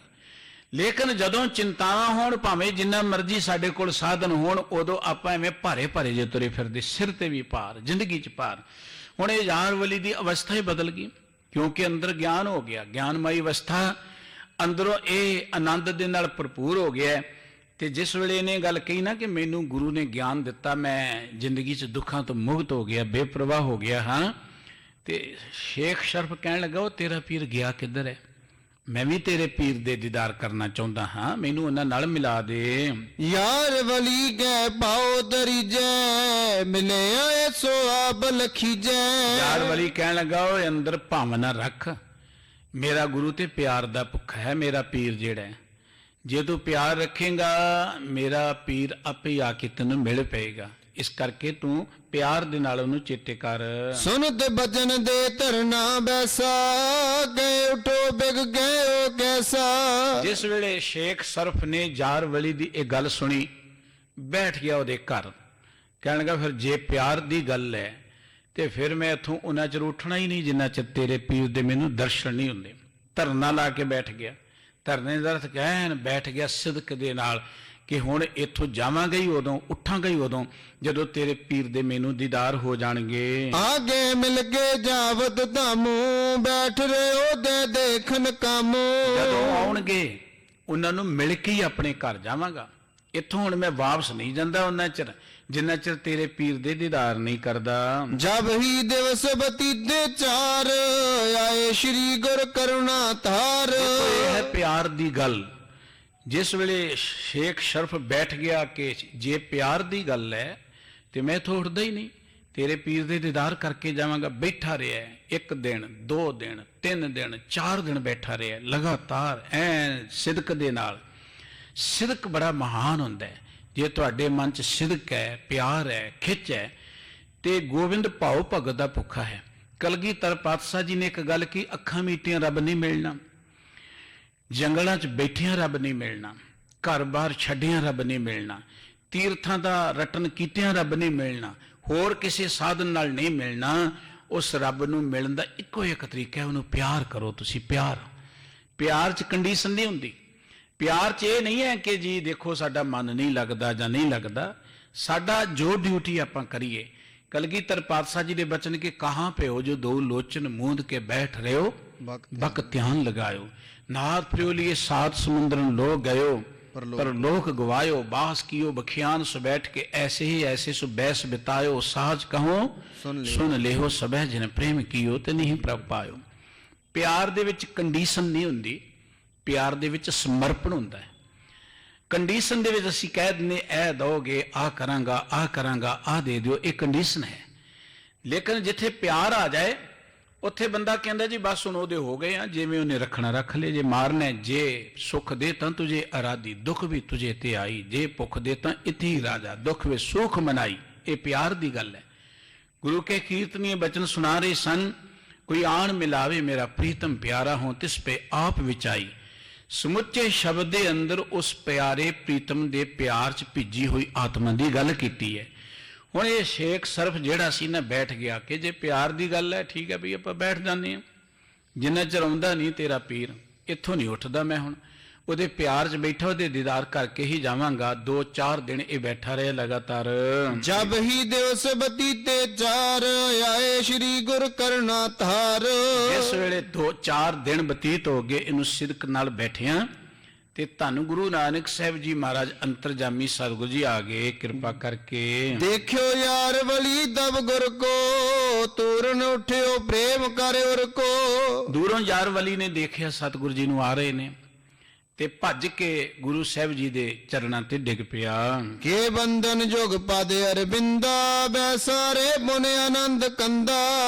ਲੇਕਿਨ ਜਦੋਂ ਚਿੰਤਾਵਾਂ ਹੋਣ, ਭਾਵੇਂ ਜਿੰਨਾ ਮਰਜ਼ੀ ਸਾਡੇ ਕੋਲ ਸਾਧਨ ਹੋਣ, ਉਦੋਂ ਆਪਾਂ ਐਵੇਂ ਭਾਰੇ ਭਾਰੇ ਜੇ ਤੁਰੇ ਫਿਰਦੇ, ਸਿਰ ਤੇ ਵੀ ਭਾਰ, ਜ਼ਿੰਦਗੀ 'ਚ ਭਾਰ। ਹੁਣ ਇਹ ਜਾਰਵਲੀ ਦੀ ਅਵਸਥਾ ਹੀ ਬਦਲ ਗਈ, ਕਿਉਂਕਿ ਅੰਦਰ ਗਿਆਨ ਹੋ ਗਿਆ, ਗਿਆਨਮਈ ਅਵਸਥਾ अंदरों ये आनंद दे नाल भरपूर हो गया है। तो जिस वेले इन्हें गल कही ना कि मैनू गुरु ने ज्ञान दिता, मैं जिंदगी च दुखों तो मुक्त हो गया, बेप्रवाह हो गया हाँ, तो शेख शरफ कहन लगा वो तेरा पीर गया किधर है। ਮੈਂ ਵੀ ਤੇਰੇ ਪੀਰ ਦੇ ਦੀਦਾਰ ਕਰਨਾ ਚਾਹੁੰਦਾ ਹਾਂ, ਮੈਨੂੰ ਉਹਨਾਂ ਨਾਲ ਮਿਲਾ ਦੇ। ਯਾਰ ਵਲੀ ਗੈ ਪਾਉ ਦਰੀਜੈ ਮਿਲਿਆ ਸੋ ਆਪ ਲਖੀਜੈ। ਯਾਰ ਵਲੀ ਕਹਿਣ ਲੱਗਾ, ਓਏ ਅੰਦਰ ਭਾਵਨਾ ਰੱਖ, ਮੇਰਾ ਗੁਰੂ ਤੇ ਪਿਆਰ ਦਾ ਭੁੱਖਾ ਹੈ, ਮੇਰਾ ਪੀਰ ਜਿਹੜਾ ਹੈ। ਜੇ ਤੂੰ ਪਿਆਰ ਰੱਖੇਗਾ ਮੇਰਾ ਪੀਰ ਆਪੇ ਹੀ ਆ ਕੇ ਤੈਨੂੰ ਮਿਲ ਪਏਗਾ, ਇਸ ਕਰਕੇ ਤੂੰ ਪਿਆਰ ਦੇ ਨਾਲ ਉਹਨੂੰ ਚੇਤੇ ਕਰ। ਸੁਨ ਤੇ ਬਚਨ ਦੇ ਧਰਨਾ ਬੈਸਾ ਗਏ ਉਠੋ ਬਿਗ ਗਏ ਓ ਕੈਸਾ। ਜਿਸ ਵੇਲੇ ਸ਼ੇਖ ਸਰਫ ਨੇ ਯਾਰ ਵਲੀ ਦੀ ਇਹ ਗੱਲ ਸੁਣੀ, ਬੈਠ ਗਿਆ ਉਹਦੇ ਘਰ। ਕਹਿਣ ਲੱਗਾ, ਫਿਰ ਜੇ ਪਿਆਰ ਦੀ ਗੱਲ ਹੈ ਤੇ ਫਿਰ ਮੈਂ ਇੱਥੋਂ ਉਹਨਾਂ ਚਿਰ ਉੱਠਣਾ ਹੀ ਨਹੀਂ ਜਿੰਨਾ ਚਿਰ ਤੇਰੇ ਪੀਰ ਦੇ ਮੈਨੂੰ ਦਰਸ਼ਨ ਨਹੀਂ ਹੁੰਦੇ। ਧਰਨਾ ਲਾ ਕੇ ਬੈਠ ਗਿਆ। ਧਰਨੇ ਦਾ ਅਰਥ ਕਹਿਣ ਬੈਠ ਗਿਆ ਸਿਦਕ ਦੇ ਨਾਲ ਕਿ ਹੁਣ ਇੱਥੋਂ ਜਾਵਾਂਗੇ ਹੀ ਉਦੋਂ, ਉੱਠਾਂਗੇ ਹੀ ਉਦੋਂ ਜਦੋਂ ਤੇਰੇ ਪੀਰ ਦੇ ਮੈਨੂੰ ਦੀਦਾਰ ਹੋ ਜਾਣਗੇ। ਆਗੇ ਮਿਲ ਕੇ ਜਾਵਤ ਧਾਮੂ ਬੈਠ ਰਹੇ ਉਹਦੇ ਦੇਖਣ ਕੰਮ। ਜਦੋਂ ਆਉਣਗੇ ਉਹਨਾਂ ਨੂੰ ਮਿਲ ਕੇ ਹੀ ਆਪਣੇ ਘਰ ਜਾਵਾਂਗਾ। ਇੱਥੋਂ ਹੁਣ ਮੈਂ ਵਾਪਸ ਨਹੀਂ ਜਾਂਦਾ ਉਹਨਾਂ ਚਿਰ ਜਿੰਨਾ ਚਿਰ ਤੇਰੇ ਪੀਰ ਦੇ ਦੀਦਾਰ ਨਹੀਂ ਕਰਦਾ। ਜਬ ਹੀ ਦਿਵਸ ਬਤੀਤੇ ਚਾਰ ਆਏ ਸ਼੍ਰੀ ਗੁਰ ਕਰੁਣਾ ਧਾਰ। ਇਹ ਹੈ ਪਿਆਰ ਦੀ ਗੱਲ। ਜਿਸ ਵੇਲੇ ਸ਼ੇਖ ਸ਼ਰਫ ਬੈਠ ਗਿਆ ਕਿ ਜੇ ਪਿਆਰ ਦੀ ਗੱਲ ਹੈ ਤੇ ਮੈਂ ਇੱਥੋਂ ਉੱਠਦਾ ਹੀ ਨਹੀਂ, ਤੇਰੇ ਪੀਰ ਦੇ ਦੀਦਾਰ ਕਰਕੇ ਜਾਵਾਂਗਾ। ਬੈਠਾ ਰਿਹਾ 1 ਦਿਨ 2 ਦਿਨ 3 ਦਿਨ 4 ਦਿਨ ਬੈਠਾ ਰਿਹਾ ਲਗਾਤਾਰ ਐ ਸਿਦਕ ਦੇ ਨਾਲ। ਸਿਦਕ ਬੜਾ ਮਹਾਨ ਹੁੰਦਾ ਹੈ। ਜੇ ਤੁਹਾਡੇ ਮਨ 'ਚ ਸਿਦਕ ਹੈ, ਪਿਆਰ ਹੈ, ਖਿੱਚ ਹੈ ਤੇ ਗੋਬਿੰਦ ਭਾਉ ਭਗਤ ਦਾ ਭੁੱਖਾ ਹੈ। ਕਲਗੀਧਰ ਪਾਤਸ਼ਾਹ ਜੀ ਨੇ ਇੱਕ ਗੱਲ ਕੀ, ਅੱਖਾਂ ਮੀਟੀਆਂ ਰੱਬ ਨਹੀਂ ਮਿਲਣਾ, ਜੰਗਲਾਂ 'ਚ ਬੈਠਿਆਂ ਰੱਬ ਨਹੀਂ ਮਿਲਣਾ, ਘਰ-ਬਾਰ ਛੱਡਿਆਂ ਰੱਬ ਨਹੀਂ ਮਿਲਣਾ, ਤੀਰਥਾਂ ਦਾ ਰਟਨ ਕੀਤਿਆਂ ਰੱਬ ਨਹੀਂ ਮਿਲਣਾ, ਹੋਰ ਕਿਸੇ ਸਾਧਨ ਨਾਲ ਨਹੀਂ ਮਿਲਣਾ। ਉਸ ਰੱਬ ਨੂੰ ਮਿਲਣ ਦਾ ਇੱਕੋ ਇੱਕ ਤਰੀਕਾ ਹੈ, ਉਹਨੂੰ ਪਿਆਰ ਕਰੋ ਤੁਸੀਂ। ਪਿਆਰ 'ਚ ਕੰਡੀਸ਼ਨ ਨਹੀਂ ਹੁੰਦੀ। ਪਿਆਰ 'ਚ ਇਹ ਨਹੀਂ ਹੈ ਕਿ ਜੀ ਦੇਖੋ ਸਾਡਾ ਮਨ ਨਹੀਂ ਲੱਗਦਾ ਜਾਂ ਨਹੀਂ ਲੱਗਦਾ। ਸਾਡਾ ਜੋ ਡਿਊਟੀ ਆਪਾਂ ਕਰੀਏ। ਕਲਗੀਧਰ ਪਾਤਸ਼ਾਹ ਜੀ ਦੇ ਬਚਨ ਕਿ ਕਹਾਂ ਪੇ ਹੋ ਜੋ ਦੋ ਲੋਚਨ ਮੂੰਦ ਕੇ ਬੈਠ ਰਹੇ ਹੋ ਬਕ ਧਿਆਨ ਲਗਾਇਓ। ਨਾਦ ਪ੍ਰਿयो लिए सात समुद्रन लो गयो पर लोक गवायो। बास कियो बखियान सो बैठ के ऐसे ही ऐसे सो बैस बितायो। साज कहो सुन लेहो सबह जिन प्रेम कियो ते नहीं प्रभ पायो। ਪਿਆਰ ਦੇ ਵਿੱਚ ਕੰਡੀਸ਼ਨ ਨਹੀਂ ਹੁੰਦੀ, ਪਿਆਰ ਦੇ ਵਿੱਚ ਸਮਰਪਣ ਹੁੰਦਾ ਹੈ। ਕੰਡੀਸ਼ਨ ਦੇ ਵਿੱਚ ਅਸੀਂ ਕਹਿ ਦਿੰਦੇ ਇਹ ਦੋਗੇ, ਆਹ ਕਰਾਂਗਾ, ਆਹ ਕਰਾਂਗਾ, ਆਹ ਦੇ ਦਿਓ, ਇਹ ਕੰਡੀਸ਼ਨ ਹੈ। ਲੇਕਿਨ ਜਿੱਥੇ ਪਿਆਰ ਆ ਜਾਏ ਉੱਥੇ ਬੰਦਾ ਕਹਿੰਦਾ ਜੀ ਬਸ ਹੁਣ ਉਹਦੇ ਹੋ ਗਏ ਆ, ਜਿਵੇਂ ਉਹਨੇ ਰੱਖਣਾ ਰੱਖ ਲੈ, ਜੇ ਮਾਰਨਾ ਜੇ ਸੁਖ ਦੇ ਤਾਂ ਤੁਝੇ ਅਰਾਦੀ, ਦੁੱਖ ਵੀ ਤੁਝੇ ਤੇ ਆਈ, ਜੇ ਭੁੱਖ ਦੇ ਤਾਂ ਇਤੀ ਰਾਜਾ, ਦੁੱਖ ਵੇ ਸੁਖ ਮਨਾਈ। ਇਹ ਪਿਆਰ ਦੀ ਗੱਲ ਹੈ। ਗੁਰੂ ਕੇ ਕੀਰਤਨੀਏ ਬਚਨ ਸੁਣਾ ਰਹੇ ਸਨ, ਕੋਈ ਆਣ ਮਿਲਾਵੇ ਮੇਰਾ ਪ੍ਰੀਤਮ ਪਿਆਰਾ ਹੋ ਤਿਸ ਪੇ ਆਪ ਵਿਚਾਈ। ਸਮੁੱਚੇ ਸ਼ਬਦ ਦੇ ਅੰਦਰ ਉਸ ਪਿਆਰੇ ਪ੍ਰੀਤਮ ਦੇ ਪਿਆਰ 'ਚ ਭਿੱਜੀ ਹੋਈ ਆਤਮਾ ਦੀ ਗੱਲ ਕੀਤੀ ਹੈ। ਹੁਣ ਇਹ ਸ਼ੇਖ ਸਰਫ ਜਿਹੜਾ ਸੀ ਨਾ ਬੈਠ ਗਿਆ ਕਿ ਜੇ ਪਿਆਰ ਦੀ ਗੱਲ ਹੈ ਠੀਕ ਹੈ ਵੀ ਆਪਾਂ ਬੈਠ ਜਾਂਦੇ ਹਾਂ, ਜਿੰਨਾ ਚਿਰ ਆਉਂਦਾ ਨਹੀਂ ਤੇਰਾ ਪੀਰ ਇੱਥੋਂ ਨਹੀਂ ਉੱਠਦਾ ਮੈਂ ਹੁਣ ਉਹਦੇ ਪਿਆਰ 'ਚ ਬੈਠਾ, ਉਹਦੇ ਦੀਦਾਰ ਕਰਕੇ ਹੀ ਜਾਵਾਂਗਾ। 2-4 ਦਿਨ ਇਹ ਬੈਠਾ ਰਿਹਾ ਲਗਾਤਾਰ। ਜਬ ਹੀ ਦਿਵਸ ਬਤੀਤੇ ਚਾਰ ਆਏ ਸ਼੍ਰੀ ਗੁਰ ਕਰੁਣਾ ਧਾਰ। ਇਸ ਵੇਲੇ 2-4 ਦਿਨ ਬਤੀਤ ਹੋ ਗਏ ਇਹਨੂੰ ਸਿਦਕ ਨਾਲ ਬੈਠਿਆਂ ਤੇ ਧੰਨ ਗੁਰੂ ਨਾਨਕ ਸਾਹਿਬ ਜੀ ਮਹਾਰਾਜ ਅੰਤਰਜਾਮੀ ਸਤਿਗੁਰੂ ਜੀ ਆ ਗਏ ਕਿਰਪਾ ਕਰਕੇ। ਦੇਖਿਓ ਯਾਰ ਵਲੀ ਦਬ ਗੁਰ ਕੋ ਤੂਰਨ ਉਠਿਓ ਪ੍ਰੇਮ ਕਰਿ ਉਰ ਕੋ। ਦੂਰੋਂ ਯਾਰ ਵਲੀ ਨੇ ਦੇਖਿਆ ਸਤਿਗੁਰੂ ਜੀ ਨੂੰ ਆ ਰਹੇ ਨੇ ਤੇ ਭੱਜ ਕੇ ਗੁਰੂ ਸਾਹਿਬ ਜੀ ਦੇ ਚਰਨਾਂ ਤੇ ਡਿੱਗ ਪਿਆ। ਕੇ ਬੰਧਨ ਜੁਗ ਪਦ ਅਰਬਿੰਦਾ ਬੈਸਾਰੇ ਮੁਨ ਆਨੰਦ ਕੰਦਾ।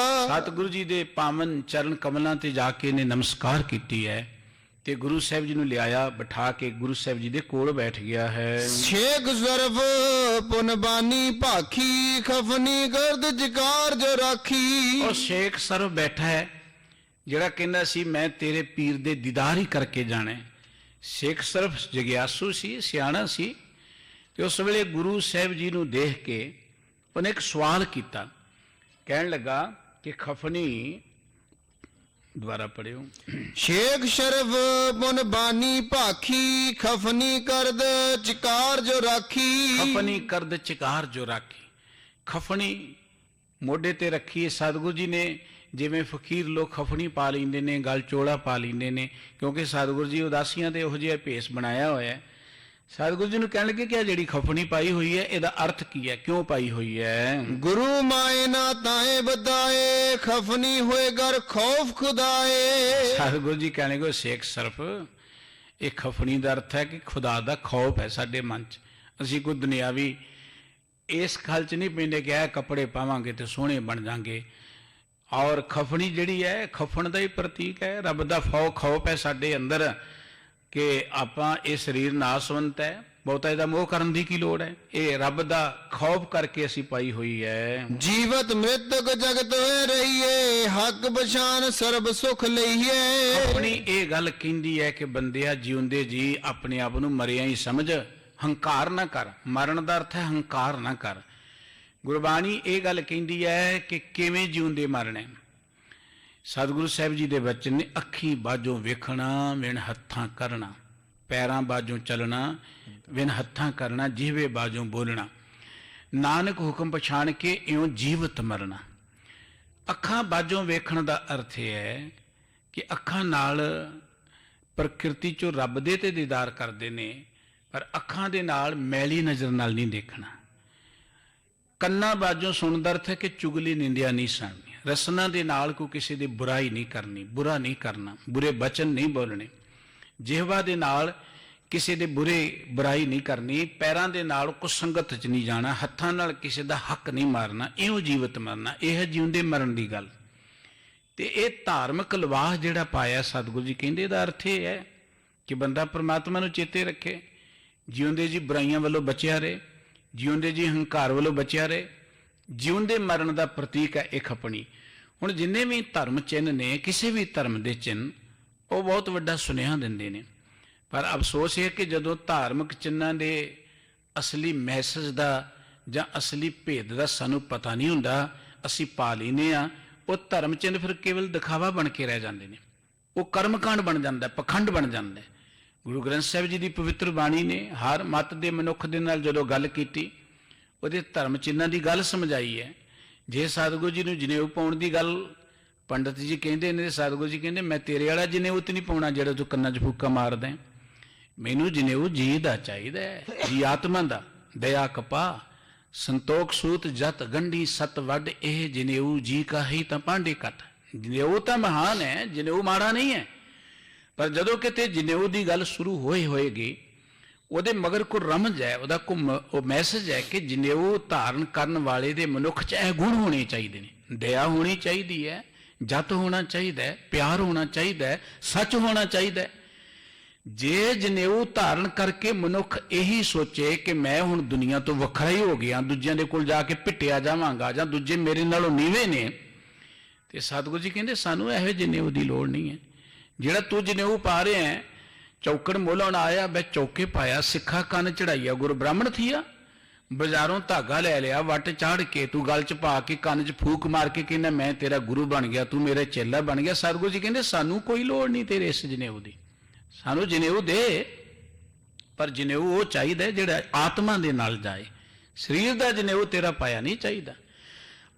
ਸਤਿਗੁਰੂ ਜੀ ਦੇ ਪਾਵਨ ਚਰਨ ਕਮਲਾਂ ਤੇ ਜਾ ਕੇ ਨੇ ਨਮਸਕਾਰ ਕੀਤੀ ਹੈ ਤੇ ਗੁਰੂ ਸਾਹਿਬ ਜੀ ਨੂੰ ਲਿਆਇਆ, ਬਿਠਾ ਕੇ ਗੁਰੂ ਸਾਹਿਬ ਜੀ ਦੇ ਕੋਲ ਬੈਠ ਗਿਆ ਹੈ। ਸ਼ੇਖ ਜ਼ਰਫ ਪੁਨਬਾਨੀ ਭਾਖੀ ਖਫਨੀ ਗਰਦ ਜਕਾਰ ਜੋ ਰਾਖੀ। ਉਹ ਸ਼ੇਖ ਸਰਫ ਬੈਠਾ ਹੈ ਜਿਹੜਾ ਕਹਿੰਦਾ ਸੀ ਮੈਂ ਤੇਰੇ ਪੀਰ ਦੇ ਦੀਦਾਰ ਹੀ ਕਰਕੇ ਜਾਣਾ। ਸ਼ੇਖ ਸਰਫ ਜਗਿਆਸੂ ਸੀ, ਸਿਆਣਾ ਸੀ ਤੇ ਉਸ ਵੇਲੇ ਗੁਰੂ ਸਾਹਿਬ ਜੀ ਨੂੰ ਦੇਖ ਕੇ ਉਹਨੇ ਇੱਕ ਸਵਾਲ ਕੀਤਾ। ਕਹਿਣ ਲੱਗਾ ਕਿ ਖਫਨੀ, ਦੁਬਾਰਾ ਪੜਿਓ। ਸ਼ੇਖ ਸ਼ਰਫ ਪੁਨਬਾਨੀ ਭਾਖੀ ਖਫਨੀ ਕਰਦ ਚਿਕਾਰ ਜੋ ਰਾਖੀ। ਖਫਨੀ ਕਰਦ ਚਿਕਾਰ ਜੋ ਰਾਖੀ। ਖਫਣੀ ਮੋਢੇ ਤੇ ਰੱਖੀ। ਸਤਿਗੁਰੂ ਜੀ ਨੇ ਜਿਵੇਂ ਫਕੀਰ ਲੋਕ ਖਫਣੀ ਪਾ ਲੈਂਦੇ ਨੇ, ਗਲ ਚੋਲਾ ਪਾ ਲੈਂਦੇ ਨੇ, ਕਿਉਂਕਿ ਸਤਿਗੁਰੂ ਜੀ ਉਦਾਸੀਆਂ ਤੇ ਇਹੋ ਜਿਹਾ ਭੇਸ ਬਣਾਇਆ ਹੋਇਆ। ਸਤਿਗੁਰੂ ਜੀ ਨੂੰ ਕਹਿਣ ਲੱਗੇ ਕਿ ਆ ਜਿਹੜੀ ਖਫਣੀ ਪਾਈ ਹੋਈ ਹੈ ਇਹਦਾ ਅਰਥ ਕੀ ਹੈ, ਕਿਉਂ ਪਾਈ ਹੋਈ ਹੈ? ਗੁਰੂ ਮਾਏ ਨਾ ਤਾਏ ਬਦਾਏ, ਖਫਨੀ ਹੋਏ ਗਰ ਖੌਫ ਖੁਦਾਏ। ਸਤਿਗੁਰੂ ਜੀ ਕਹਿਣ ਲੱਗੇ ਸੇਖ ਸਰਫ, ਇਹ ਖਫਣੀ ਦਾ ਅਰਥ ਹੈ ਕਿ ਖੁਦਾ ਦਾ ਖੌਫ ਹੈ ਸਾਡੇ ਮਨ 'ਚ। ਅਸੀਂ ਕੋਈ ਦੁਨਿਆਵੀ ਇਸ ਖਲ 'ਚ ਨਹੀਂ ਪੈਂਦੇ ਕਿ ਇਹ ਕੱਪੜੇ ਪਾਵਾਂਗੇ ਤੇ ਸੋਹਣੇ ਬਣ ਜਾਵਾਂਗੇ। ਔਰ ਖਫਣੀ ਜਿਹੜੀ ਹੈ ਖਫਣ ਦਾ ਹੀ ਪ੍ਰਤੀਕ ਹੈ, ਰੱਬ ਦਾ ਖੌਫ ਹੈ ਸਾਡੇ ਅੰਦਰ ਕਿ ਆਪਾਂ ਇਹ ਸਰੀਰ ਨਾਸਵੰਤ ਹੈ, ਬਹੁਤਾ ਇਹਦਾ ਮੋਹ ਕਰਨ ਦੀ ਕੀ ਲੋੜ ਹੈ? ਇਹ ਰੱਬ ਦਾ ਖੌਫ ਕਰਕੇ ਅਸੀਂ ਪਾਈ ਹੋਈ ਹੈ। ਜੀਵਤ ਮ੍ਰਿਤਕ ਜਗਤ ਹੋਏ ਰਹੀਏ, ਹੱਕ ਪਛਾਨ ਸਰਬ ਸੁਖ ਲਈਏ। ਆਪਣੀ ਇਹ ਗੱਲ ਕਹਿੰਦੀ ਹੈ ਕਿ ਬੰਦਿਆ ਜਿਉਂਦੇ ਜੀ ਆਪਣੇ ਆਪ ਨੂੰ ਮਰਿਆ ਹੀ ਸਮਝ, ਹੰਕਾਰ ਨਾ ਕਰ। ਮਰਨ ਦਾ ਅਰਥ ਹੈ ਹੰਕਾਰ ਨਾ ਕਰ। ਗੁਰਬਾਣੀ ਇਹ ਗੱਲ ਕਹਿੰਦੀ ਹੈ ਕਿ ਕਿਵੇਂ ਜਿਉਂਦੇ ਮਰਨੇ। ਸਤਿਗੁਰੂ ਸਾਹਿਬ ਜੀ ਦੇ ਬਚਨ ਨੇ, ਅੱਖੀ ਬਾਝੋਂ ਵੇਖਣਾ ਵਿਣ ਹੱਥਾਂ ਕਰਨਾ, ਪੈਰਾਂ ਬਾਝੋਂ ਚੱਲਣਾ ਵਿਣ ਹੱਥਾਂ ਕਰਨਾ, ਜੀਵੇ ਬਾਝੋਂ ਬੋਲਣਾ, ਨਾਨਕ ਹੁਕਮ ਪਛਾਣ ਕੇ ਇਉਂ ਜੀਵਤ ਮਰਨਾ। ਅੱਖਾਂ ਬਾਝੋਂ ਵੇਖਣ ਦਾ ਅਰਥ ਇਹ ਹੈ ਕਿ ਅੱਖਾਂ ਨਾਲ ਪ੍ਰਕਿਰਤੀ 'ਚੋਂ ਰੱਬ ਦੇ ਤੇ ਦੀਦਾਰ ਕਰਦੇ ਨੇ, ਪਰ ਅੱਖਾਂ ਦੇ ਨਾਲ ਮੈਲੀ ਨਜ਼ਰ ਨਾਲ ਨਹੀਂ ਦੇਖਣਾ। ਕੰਨਾਂ ਬਾਝੋਂ ਸੁਣਨ ਦਾ ਅਰਥ ਹੈ ਕਿ ਚੁਗਲੀ ਨਿੰਦਿਆ ਨਹੀਂ ਸੁਣਨੀ। ਰਸਨਾ ਦੇ ਨਾਲ ਕੋਈ ਕਿਸੇ ਦੀ ਬੁਰਾਈ ਨਹੀਂ ਕਰਨੀ, ਬੁਰਾ ਨਹੀਂ ਕਰਨਾ, ਬੁਰੇ ਬਚਨ ਨਹੀਂ ਬੋਲਣੇ। ਜਿਹਵਾ ਦੇ ਨਾਲ ਕਿਸੇ ਦੇ ਬੁਰਾਈ ਨਹੀਂ ਕਰਨੀ। ਪੈਰਾਂ ਦੇ ਨਾਲ ਕੁਸੰਗਤ 'ਚ ਨਹੀਂ ਜਾਣਾ। ਹੱਥਾਂ ਨਾਲ ਕਿਸੇ ਦਾ ਹੱਕ ਨਹੀਂ ਮਾਰਨਾ। ਇਉਂ ਜੀਵਤ ਮਰਨਾ, ਇਹ ਹੈ ਜਿਉਂਦੇ ਮਰਨ ਦੀ ਗੱਲ। ਤੇ ਇਹ ਧਾਰਮਿਕ ਲਿਬਾਸ ਜਿਹੜਾ ਪਾਇਆ ਸਤਿਗੁਰੂ ਜੀ ਕਹਿੰਦੇ, ਇਹਦਾ ਅਰਥ ਇਹ ਹੈ ਕਿ ਬੰਦਾ ਪ੍ਰਮਾਤਮਾ ਨੂੰ ਚੇਤੇ ਰੱਖੇ, ਜਿਉਂਦੇ ਜੀ ਬੁਰਾਈਆਂ ਵੱਲੋਂ ਬਚਿਆ ਰਹੇ, ਜਿਉਂਦੇ ਜੀ ਹੰਕਾਰ ਵੱਲੋਂ ਬਚਿਆ ਰਹੇ। ਜਿਉਂਦੇ ਮਰਨ ਦਾ ਪ੍ਰਤੀਕ ਹੈ ਇਹ ਖਪਣੀ। ਹੁਣ ਜਿੰਨੇ ਵੀ ਧਰਮ ਚਿੰਨ੍ਹ ਨੇ, ਕਿਸੇ ਵੀ ਧਰਮ ਦੇ ਚਿੰਨ੍ਹ, ਉਹ ਬਹੁਤ ਵੱਡਾ ਸੁਨੇਹਾ ਦਿੰਦੇ ਨੇ। ਪਰ ਅਫਸੋਸ ਇਹ ਕਿ ਜਦੋਂ ਧਾਰਮਿਕ ਚਿੰਨ੍ਹਾਂ ਦੇ ਅਸਲੀ ਮੈਸੇਜ ਦਾ ਜਾਂ ਅਸਲੀ ਭੇਦ ਦਾ ਸਾਨੂੰ ਪਤਾ ਨਹੀਂ ਹੁੰਦਾ, ਅਸੀਂ ਪਾ ਲੈਂਦੇ ਹਾਂ। ਉਹ ਧਰਮ ਚਿੰਨ੍ਹ ਫਿਰ ਕੇਵਲ ਦਿਖਾਵਾ ਬਣ ਕੇ ਰਹਿ ਜਾਂਦੇ ਨੇ। ਉਹ ਕਰਮਕਾਂਡ ਬਣ ਜਾਂਦਾ, ਪਖੰਡ ਬਣ ਜਾਂਦਾ। ਗੁਰੂ ਗ੍ਰੰਥ ਸਾਹਿਬ ਜੀ ਦੀ ਪਵਿੱਤਰ ਬਾਣੀ ਨੇ ਹਰ ਮੱਤ ਦੇ ਮਨੁੱਖ ਦੇ ਨਾਲ ਜਦੋਂ ਗੱਲ ਕੀਤੀ, ਉਹਦੇ ਧਰਮ ਚਿੰਨ੍ਹਾਂ ਦੀ ਗੱਲ ਸਮਝਾਈ ਹੈ। ਜੇ ਸਤਿਗੁਰੂ ਜੀ ਨੂੰ ਜਨੇਊ ਪਾਉਣ ਦੀ ਗੱਲ ਪੰਡਤ ਜੀ ਕਹਿੰਦੇ ਨੇ, ਸਤਿਗੁਰੂ ਜੀ ਕਹਿੰਦੇ ਮੈਂ ਤੇਰੇ ਵਾਲਾ ਜਨੇਊ ਤੇ ਨਹੀਂ ਪਾਉਣਾ ਜਿਹੜਾ ਤੂੰ ਕੰਨਾਂ 'ਚ ਫੂਕਾ ਮਾਰਦਾ। ਮੈਨੂੰ ਜਨੇਊ ਜੀ ਦਾ ਚਾਹੀਦਾ ਹੈ, ਜੀ ਆਤਮਾ ਦਾ। ਦਇਆ ਕਪਾ ਸੰਤੋਖ ਸੂਤ ਜਤ ਗੰਢੀ ਸਤ ਵੱਡ, ਇਹ ਜਨੇਊ ਜੀ ਕਾ ਹੀ ਤਾਂ ਪਾਂਡੇ ਕੱਟ। ਜਨੇਊ ਤਾਂ ਮਹਾਨ ਹੈ, ਜਨੇਊ ਮਾੜਾ ਨਹੀਂ ਹੈ। ਪਰ ਜਦੋਂ ਕਿਤੇ ਜਨੇਊ ਦੀ ਗੱਲ ਸ਼ੁਰੂ ਹੋਏਗੀ, ਉਹਦੇ ਮਗਰ ਕੋਈ ਰਮਜ਼ ਹੈ, ਉਹਦਾ ਉਹ ਮੈਸੇਜ ਹੈ ਕਿ ਜਨੇਊ ਧਾਰਨ ਕਰਨ ਵਾਲੇ ਦੇ ਮਨੁੱਖ 'ਚ ਇਹ ਗੁਣ ਹੋਣੇ ਚਾਹੀਦੇ ਨੇ। ਦਇਆ ਹੋਣੀ ਚਾਹੀਦੀ ਹੈ, ਜਤ ਹੋਣਾ ਚਾਹੀਦਾ ਹੈ, ਪਿਆਰ ਹੋਣਾ ਚਾਹੀਦਾ ਹੈ, ਸੱਚ ਹੋਣਾ ਚਾਹੀਦਾ ਹੈ। ਜੇ ਜਨੇਊ ਧਾਰਨ ਕਰਕੇ ਮਨੁੱਖ ਇਹੀ ਸੋਚੇ ਕਿ ਮੈਂ ਹੁਣ ਦੁਨੀਆ ਤੋਂ ਵੱਖਰਾ ਹੀ ਹੋ ਗਿਆ, ਦੂਜਿਆਂ ਦੇ ਕੋਲ ਜਾ ਕੇ ਪਿੱਟਿਆ ਜਾਵਾਂਗਾ ਜਾਂ ਦੂਜੇ ਮੇਰੇ ਨਾਲੋਂ ਨੀਵੇਂ ਨੇ, ਤੇ ਸਤਿਗੁਰੂ ਜੀ ਕਹਿੰਦੇ ਸਾਨੂੰ ਇਹੋ ਜਨੇਊ ਦੀ ਲੋੜ ਨਹੀਂ ਹੈ। ਜਿਹੜਾ ਤੂੰ ਜਨੇਊ ਪਾ ਰਿਹਾ ਹੈ, ਚੌਕੜ ਮੋਲਣ ਆਇਆ ਬੈ ਚੌਕੇ ਪਾਇਆ, ਸਿੱਖਾ ਕੰਨ ਚੜਾਈਆ ਗੁਰ ਬ੍ਰਾਹਮਣ ਥੀਆ। ਬਾਜ਼ਾਰੋਂ ਧਾਗਾ ਲੈ ਲਿਆ, ਵੱਟ ਚਾੜ ਕੇ ਤੂੰ ਗਲ 'ਚ ਪਾ ਕੇ ਕੰਨ 'ਚ ਫੂਕ ਮਾਰ ਕੇ ਕਹਿੰਦਾ ਮੈਂ ਤੇਰਾ ਗੁਰੂ ਬਣ ਗਿਆ, ਤੂੰ ਮੇਰਾ ਚੇਲਾ ਬਣ ਗਿਆ। ਸਤਿਗੁਰੂ ਜੀ ਕਹਿੰਦੇ ਸਾਨੂੰ ਕੋਈ ਲੋੜ ਨਹੀਂ ਤੇਰੇ ਇਸ ਜਨੇਊ ਦੀ। ਸਾਨੂੰ ਜਨੇਊ ਦੇ, ਪਰ ਜਨੇਊ ਉਹ ਚਾਹੀਦਾ ਜਿਹੜਾ ਆਤਮਾ ਦੇ ਨਾਲ ਜਾਏ। ਸਰੀਰ ਦਾ ਜਨੇਊ ਤੇਰਾ ਪਾਇਆ ਨਹੀਂ ਚਾਹੀਦਾ।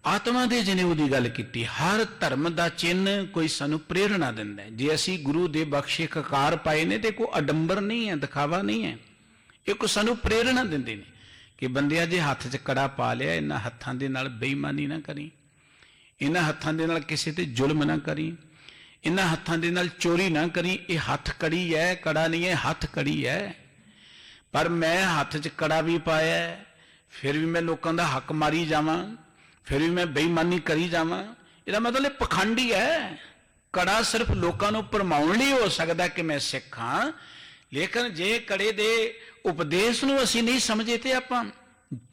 ਆਤਮਾ ਦੇ ਜਨੇਊ ਦੀ ਗੱਲ ਕੀਤੀ। ਹਰ ਧਰਮ ਦਾ ਚਿੰਨ੍ਹ ਕੋਈ ਸਾਨੂੰ ਪ੍ਰੇਰਣਾ ਦਿੰਦਾ ਹੈ। ਜੇ ਅਸੀਂ ਗੁਰੂ ਦੇ ਬਖਸ਼ੇ ਕਕਾਰ ਪਾਏ ਨੇ ਤੇ ਕੋਈ ਅਡੰਬਰ ਨਹੀਂ ਹੈ, ਦਿਖਾਵਾ ਨਹੀਂ ਹੈ। ਇਹ ਕੋਈ ਸਾਨੂੰ ਪ੍ਰੇਰਣਾ ਦਿੰਦੇ ਨੇ ਕਿ ਬੰਦਿਆ ਜੇ ਹੱਥ 'ਚ ਕੜਾ ਪਾ ਲਿਆ, ਇਹਨਾਂ ਹੱਥਾਂ ਦੇ ਨਾਲ ਬੇਈਮਾਨੀ ਨਾ ਕਰੀ, ਇਹਨਾਂ ਹੱਥਾਂ ਦੇ ਨਾਲ ਕਿਸੇ ਤੇ ਜ਼ੁਲਮ ਨਾ ਕਰੀ, ਇਹਨਾਂ ਹੱਥਾਂ ਦੇ ਨਾਲ ਚੋਰੀ ਨਾ ਕਰੀ। ਇਹ ਹੱਥ ਕੜੀ ਹੈ, ਕੜਾ ਨਹੀਂ ਹੈ, ਹੱਥ ਕੜੀ ਹੈ। ਪਰ ਮੈਂ ਹੱਥ 'ਚ ਕੜਾ ਵੀ ਪਾਇਆ, ਫਿਰ ਵੀ ਮੈਂ ਲੋਕਾਂ ਦਾ ਹੱਕ ਮਾਰੀ ਜਾਵਾਂ, ਫਿਰ ਵੀ ਮੈਂ ਬੇਈਮਾਨੀ ਕਰੀ ਜਾਵਾਂ, ਇਹਦਾ ਮਤਲਬ ਇਹ ਪਖੰਡੀ ਹੈ। ਕੜਾ ਸਿਰਫ ਲੋਕਾਂ ਨੂੰ ਭਰਮਾਉਣ ਲਈ ਹੋ ਸਕਦਾ ਕਿ ਮੈਂ ਸਿੱਖ ਹਾਂ, ਲੇਕਿਨ ਜੇ ਕੜੇ ਦੇ ਉਪਦੇਸ਼ ਨੂੰ ਅਸੀਂ ਨਹੀਂ ਸਮਝੇ ਤੇ ਆਪਾਂ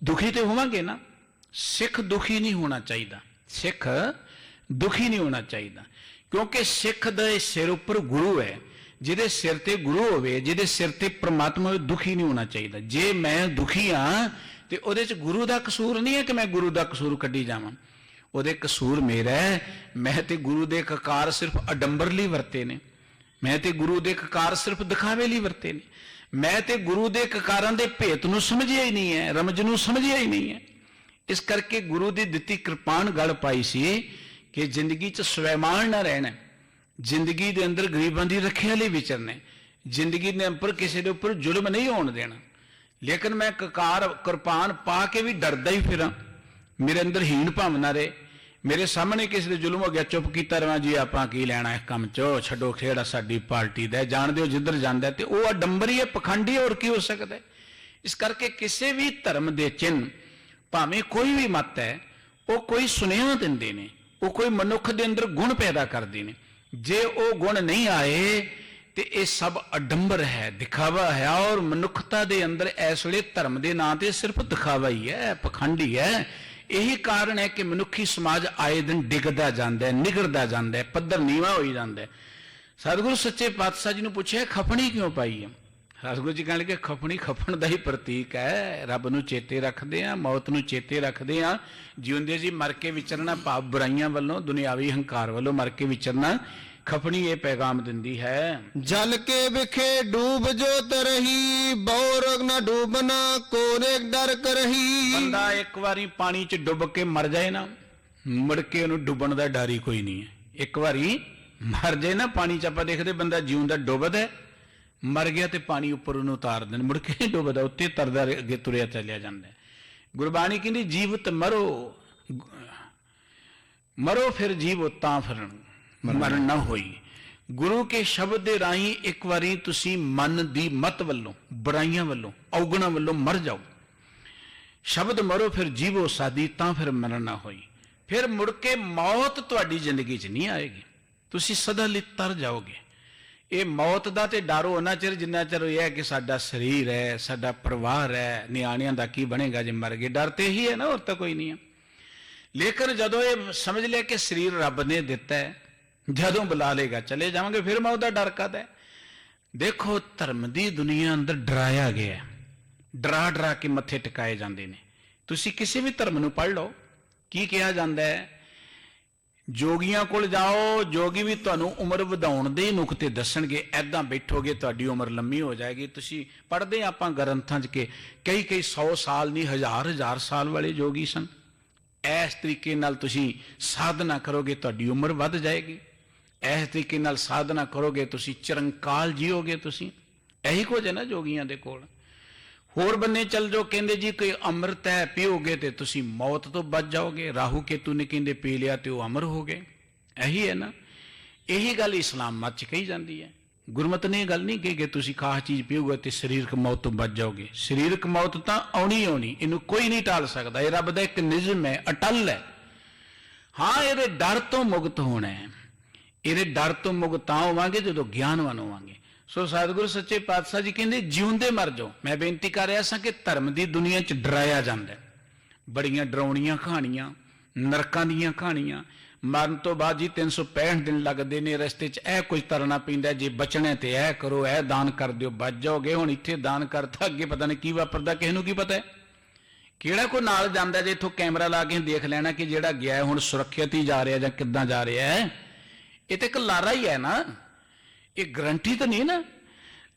ਦੁਖੀ ਤੇ ਹੋਵਾਂਗੇ ਨਾ। ਸਿੱਖ ਦੁਖੀ ਨਹੀਂ ਹੋਣਾ ਚਾਹੀਦਾ, ਸਿੱਖ ਦੁਖੀ ਨਹੀਂ ਹੋਣਾ ਚਾਹੀਦਾ, ਕਿਉਂਕਿ ਸਿੱਖ ਦੇ ਸਿਰ ਉੱਪਰ ਗੁਰੂ ਹੈ। ਜਿਹਦੇ ਸਿਰ ਤੇ ਗੁਰੂ ਹੋਵੇ, ਜਿਹਦੇ ਸਿਰ ਤੇ ਪ੍ਰਮਾਤਮਾ ਹੋਵੇ, ਦੁਖੀ ਨਹੀਂ ਹੋਣਾ ਚਾਹੀਦਾ। ਜੇ ਮੈਂ ਦੁਖੀ ਹਾਂ ਤੇ ਉਹਦੇ 'ਚ ਗੁਰੂ ਦਾ ਕਸੂਰ ਨਹੀਂ ਹੈ ਕਿ ਮੈਂ ਗੁਰੂ ਦਾ ਕਸੂਰ ਕੱਢੀ ਜਾਵਾਂ। ਉਹਦੇ ਕਸੂਰ ਮੇਰਾ ਹੈ। ਮੈਂ ਤੇ ਗੁਰੂ ਦੇ ਕਕਾਰ ਸਿਰਫ ਅਡੰਬਰ ਲਈ ਵਰਤੇ ਨੇ, ਮੈਂ ਤੇ ਗੁਰੂ ਦੇ ਕਕਾਰ ਸਿਰਫ ਦਿਖਾਵੇ ਲਈ ਵਰਤੇ ਨੇ। ਮੈਂ ਤੇ ਗੁਰੂ ਦੇ ਕਕਾਰਾਂ ਦੇ ਭੇਤ ਨੂੰ ਸਮਝਿਆ ਹੀ ਨਹੀਂ ਹੈ, ਰਮਜ ਨੂੰ ਸਮਝਿਆ ਹੀ ਨਹੀਂ ਹੈ। ਇਸ ਕਰਕੇ ਗੁਰੂ ਦੀ ਦਿੱਤੀ ਕਿਰਪਾਨ ਗਲ ਪਾਈ ਸੀ ਕਿ ਜ਼ਿੰਦਗੀ 'ਚ ਸਵੈਮਾਨ ਨਾ ਰਹਿਣਾ, ਜ਼ਿੰਦਗੀ ਦੇ ਅੰਦਰ ਗਰੀਬਾਂ ਦੀ ਰੱਖਿਆ ਲਈ ਵਿਚਰਨਾ, ਜ਼ਿੰਦਗੀ ਦੇ ਉੱਪਰ ਕਿਸੇ ਦੇ ਉੱਪਰ ਜ਼ੁਲਮ ਨਹੀਂ ਹੋਣ ਦੇਣਾ। ਲੇਕਿਨ ਮੈਂ ਕਕਾਰ ਕਿਰਪਾਨ ਪਾ ਕੇ ਵੀ ਡਰਦਾ ਹੀ ਫਿਰਾਂ, ਮੇਰੇ ਅੰਦਰ ਹੀਣ ਭਾਵਨਾ ਰਹੇ, ਮੇਰੇ ਸਾਹਮਣੇ ਕਿਸੇ ਦੇ ਜ਼ੁਲਮ ਹੋ ਗਿਆ ਚੁੱਪ ਕੀਤਾ ਰਵਾਂ, ਜੀ ਆਪਾਂ ਕੀ ਲੈਣਾ ਇਸ ਕੰਮ ਚੋਂ, ਛੱਡੋ ਖੇੜਾ ਸਾਡੀ ਪਾਰਟੀ ਦਾ, ਜਾਣਦੇ ਹੋ ਜਿੱਧਰ ਜਾਂਦਾ, ਤੇ ਉਹ ਅਡੰਬਰੀ ਹੈ, ਪਖੰਡੀ, ਹੋਰ ਕੀ ਹੋ ਸਕਦਾ ਹੈ। ਇਸ ਕਰਕੇ ਕਿਸੇ ਵੀ ਧਰਮ ਦੇ ਚਿੰਨ੍ਹ, ਭਾਵੇਂ ਕੋਈ ਵੀ ਮਤ ਹੈ, ਉਹ ਕੋਈ ਸੁਨੇਹਾ ਦਿੰਦੇ ਨੇ, ਉਹ ਕੋਈ ਮਨੁੱਖ ਦੇ ਅੰਦਰ ਗੁਣ ਪੈਦਾ ਕਰਦੇ ਨੇ। ਜੇ ਉਹ ਗੁਣ ਨਹੀਂ ਆਏ ਤੇ ਇਹ ਸਭ ਅਡੰਬਰ ਹੈ, ਦਿਖਾਵਾ ਹੈ। ਔਰ ਮਨੁੱਖਤਾ ਦੇ ਅੰਦਰ ਇਸ ਵੇਲੇ ਧਰਮ ਦੇ ਨਾਂ ਤੇ ਸਿਰਫ ਦਿਖਾਵਾ ਹੀ ਹੈ, ਪਖੰਡੀ ਹੈ। ਇਹੀ ਕਾਰਨ ਹੈ ਕਿ ਮਨੁੱਖੀ ਸਮਾਜ ਆਏ ਦਿਨ ਡਿੱਗਦਾ ਜਾਂਦਾ ਹੈ, ਨਿਗੜਦਾ ਜਾਂਦਾ ਹੈ, ਪੱਧਰ ਨੀਵਾਂ ਹੋਈ ਜਾਂਦਾ ਹੈ। ਸਤਿਗੁਰੂ ਸੱਚੇ ਪਾਤਸ਼ਾਹ ਜੀ ਨੂੰ ਪੁੱਛਿਆ ਖਪਣੀ ਕਿਉਂ ਪਾਈ ਹੈ? ਸਤਿਗੁਰੂ ਜੀ ਕਹਿਣ ਲੱਗੇ ਖਪਣੀ ਖਪਣ ਦਾ ਹੀ ਪ੍ਰਤੀਕ ਹੈ। ਰੱਬ ਨੂੰ ਚੇਤੇ ਰੱਖਦੇ ਆ, ਮੌਤ ਨੂੰ ਚੇਤੇ ਰੱਖਦੇ ਆ, ਜਿਉਂਦੇ ਜੀ ਮਰ ਕੇ ਵਿਚਰਨਾ, ਭਾਵ ਬੁਰਾਈਆਂ ਵੱਲੋਂ, ਦੁਨਿਆਵੀ ਹੰਕਾਰ ਵੱਲੋਂ ਮਰ ਕੇ ਵਿਚਰਨਾ। ਖਪਣੀ ਇਹ ਪੈਗਾਮ ਦਿੰਦੀ ਹੈ, ਜਲ ਕੇ ਵਿਖੇ ਡੂਬ ਜੋ ਤਰਹੀ, ਬੌਰ ਨਾ ਡੂਬਨਾ ਕੋਰੇ ਡਰ ਕਰਹੀ। ਬੰਦਾ ਇੱਕ ਵਾਰੀ ਪਾਣੀ 'ਚ ਡੁੱਬ ਕੇ ਮਰ ਜਾਏ ਨਾ, ਮੁੜ ਕੇ ਉਹਨੂੰ ਡੁੱਬਣ ਦਾ ਡਰ ਹੀ ਕੋਈ ਨਹੀਂ ਹੈ। ਇੱਕ ਵਾਰੀ ਮਰ ਜਾਏ ਨਾ ਪਾਣੀ 'ਚ, ਆਪਾਂ ਦੇਖਦੇ ਬੰਦਾ ਜਿਉਂਦਾ ਡੁੱਬਦਾ, ਮਰ ਗਿਆ ਤੇ ਪਾਣੀ ਉੱਪਰ ਉਹਨੂੰ ਉਤਾਰ ਦੇਣ, ਮੁੜ ਕੇ ਨਹੀਂ ਡੁੱਬਦਾ, ਉੱਤੇ ਤਰਦਾ ਅੱਗੇ ਤੁਰਿਆ ਚੱਲਿਆ ਜਾਂਦਾ। ਗੁਰਬਾਣੀ ਕਹਿੰਦੀ ਜੀਵਤ ਮਰੋ, ਮਰੋ ਫਿਰ ਜੀਵੋ ਤਾਂ ਫਿਰਨ, ਮਰਨ ਨਾ ਹੋਈ। ਗੁਰੂ ਕੇ ਸ਼ਬਦ ਦੇ ਰਾਹੀਂ ਇੱਕ ਵਾਰੀ ਤੁਸੀਂ ਮਨ ਦੀ ਮਤ ਵੱਲੋਂ, ਬੁਰਾਈਆਂ ਵੱਲੋਂ, ਔਗਣਾਂ ਵੱਲੋਂ ਮਰ ਜਾਓ। ਸ਼ਬਦ ਮਰੋ ਫਿਰ ਜੀਵੋ ਸਾਦੀ ਤਾਂ ਫਿਰ ਮਰਨ ਨਾ ਹੋਈ। ਫਿਰ ਮੁੜ ਕੇ ਮੌਤ ਤੁਹਾਡੀ ਜ਼ਿੰਦਗੀ 'ਚ ਨਹੀਂ ਆਏਗੀ, ਤੁਸੀਂ ਸਦਾ ਲਈ ਤਰ ਜਾਓਗੇ। ਇਹ ਮੌਤ ਦਾ ਤੇ ਡਰ ਉਹਨਾਂ ਚਿਰ ਜਿੰਨਾ ਚਿਰ ਇਹ ਹੈ ਕਿ ਸਾਡਾ ਸਰੀਰ ਹੈ, ਸਾਡਾ ਪਰਿਵਾਰ ਹੈ, ਨਿਆਣਿਆਂ ਦਾ ਕੀ ਬਣੇਗਾ ਜੇ ਮਰ ਗਏ, ਡਰ ਤੇ ਇਹੀ ਹੈ ਨਾ, ਹੋਰ ਤਾਂ ਕੋਈ ਨਹੀਂ ਹੈ। ਲੇਕਿਨ ਜਦੋਂ ਇਹ ਸਮਝ ਲਿਆ ਕਿ ਸਰੀਰ ਰੱਬ ਨੇ ਦਿੱਤਾ ਹੈ, ਜਦੋਂ ਬੁਲਾ ਲੇਗਾ ਚਲੇ ਜਾਵਾਂਗੇ, ਫਿਰ ਮੌਤ ਦਾ ਡਰ ਕਾਹਦਾ ਹੈ? ਦੇਖੋ ਧਰਮ ਦੀ ਦੁਨੀਆ ਅੰਦਰ ਡਰਾਇਆ ਗਿਆ, ਡਰਾ ਡਰਾ ਕੇ ਮੱਥੇ ਟਿਕਾਏ ਜਾਂਦੇ ਨੇ। ਤੁਸੀਂ ਕਿਸੇ ਵੀ ਧਰਮ ਨੂੰ ਪੜ੍ਹ ਲਓ, ਕੀ ਕਿਹਾ ਜਾਂਦਾ ਹੈ? ਜੋਗੀਆਂ ਕੋਲ ਜਾਓ, ਜੋਗੀ ਵੀ ਤੁਹਾਨੂੰ ਉਮਰ ਵਧਾਉਣ ਦੇ ਨੁਕਤੇ ਦੱਸਣਗੇ, ਐਦਾਂ ਬੈਠੋਗੇ ਤੁਹਾਡੀ ਉਮਰ ਲੰਮੀ ਹੋ ਜਾਏਗੀ। ਤੁਸੀਂ ਪੜ੍ਹਦੇ ਆਪਾਂ ਗ੍ਰੰਥਾਂ 'ਚ ਕਿ ਕਈ 100 ਸਾਲ ਨਹੀਂ, ਹਜ਼ਾਰ ਸਾਲ ਵਾਲੇ ਜੋਗੀ ਸਨ। ਇਸ ਤਰੀਕੇ ਨਾਲ ਤੁਸੀਂ ਸਾਧਨਾ ਕਰੋਗੇ ਤੁਹਾਡੀ ਉਮਰ ਵੱਧ ਜਾਏਗੀ, ਇਸ ਤਰੀਕੇ ਨਾਲ ਸਾਧਨਾ ਕਰੋਗੇ ਤੁਸੀਂ ਚਿਰੰਕਾਲ ਜੀਓਗੇ। ਤੁਸੀਂ ਇਹੀ ਕੁਝ ਹੈ ਨਾ ਜੋਗੀਆਂ ਦੇ ਕੋਲ। ਹੋਰ ਬੰਨੇ ਚੱਲ ਜਾਓ, ਕਹਿੰਦੇ ਜੀ ਕੋਈ ਅੰਮ੍ਰਿਤ ਹੈ, ਪੀਓਗੇ ਤੇ ਤੁਸੀਂ ਮੌਤ ਤੋਂ ਬਚ ਜਾਓਗੇ। ਰਾਹੂ ਕੇਤੂ ਨੇ ਕਹਿੰਦੇ ਪੀ ਲਿਆ ਤੇ ਉਹ ਅਮਰ ਹੋ ਗਏ। ਇਹੀ ਹੈ ਨਾ, ਇਹੀ ਗੱਲ ਇਸਲਾਮ ਮਤ 'ਚ ਕਹੀ ਜਾਂਦੀ ਹੈ। ਗੁਰਮਤ ਨੇ ਇਹ ਗੱਲ ਨਹੀਂ ਕਹੀ ਕਿ ਤੁਸੀਂ ਖਾਸ ਚੀਜ਼ ਪੀਓਗੇ ਤੇ ਸਰੀਰਕ ਮੌਤ ਤੋਂ ਬਚ ਜਾਓਗੇ। ਸਰੀਰਕ ਮੌਤ ਤਾਂ ਆਉਣੀ ਆਉਣੀ, ਇਹਨੂੰ ਕੋਈ ਨਹੀਂ ਟਾਲ ਸਕਦਾ। ਇਹ ਰੱਬ ਦਾ ਇੱਕ ਨਿਯਮ ਹੈ, ਅਟਲ ਹੈ। ਹਾਂ, ਇਹਦੇ ਡਰ ਤੋਂ ਮੁਕਤ ਹੋਣਾ ਹੈ। ਇਹਦੇ ਡਰ ਤੋਂ ਮੁਕਤ ਤਾਂ ਹੋਵਾਂਗੇ ਜਦੋਂ ਗਿਆਨਵਾਨ ਹੋਵਾਂਗੇ। ਸੋ ਸਤਿਗੁਰੂ ਸੱਚੇ ਪਾਤਸ਼ਾਹ ਜੀ ਕਹਿੰਦੇ ਜਿਉਂਦੇ ਮਰ ਜਾਓ। ਮੈਂ ਬੇਨਤੀ ਕਰ ਰਿਹਾ ਸਾਂ ਕਿ ਧਰਮ ਦੀ ਦੁਨੀਆ 'ਚ ਡਰਾਇਆ ਜਾਂਦਾ, ਬੜੀਆਂ ਡਰਾਉਣੀਆਂ ਕਹਾਣੀਆਂ, ਨਰਕਾਂ ਦੀਆਂ ਕਹਾਣੀਆਂ। ਮਰਨ ਤੋਂ ਬਾਅਦ ਜੀ 365 ਦਿਨ ਲੱਗਦੇ ਨੇ, ਰਸਤੇ 'ਚ ਇਹ ਕੁਝ ਤਰਨਾ ਪੈਂਦਾ, ਜੇ ਬਚਣਾ ਤੇ ਇਹ ਕਰੋ, ਇਹ ਦਾਨ ਕਰ ਦਿਓ, ਬਚ ਜਾਓਗੇ। ਹੁਣ ਇੱਥੇ ਦਾਨ ਕਰਤਾ, ਅੱਗੇ ਪਤਾ ਨਹੀਂ ਕੀ ਵਾਪਰਦਾ, ਕਿਸੇ ਨੂੰ ਕੀ ਪਤਾ ਹੈ। ਕਿਹੜਾ ਕੋਈ ਨਾਲ ਜਾਂਦਾ ਜੇ ਇੱਥੋਂ ਕੈਮਰਾ ਲਾ ਕੇ ਦੇਖ ਲੈਣਾ ਕਿ ਜਿਹੜਾ ਗਿਆ ਹੁਣ ਸੁਰੱਖਿਅਤ ਹੀ ਜਾ ਰਿਹਾ ਜਾਂ ਕਿੱਦਾਂ ਜਾ ਰਿਹਾ ਹੈ। ਇਹ ਤੇ ਇੱਕ ਲਾਰਾ ਹੀ ਹੈ ਨਾ, ਇਹ ਗਰੰਟੀ ਤਾਂ ਨਹੀਂ ਨਾ।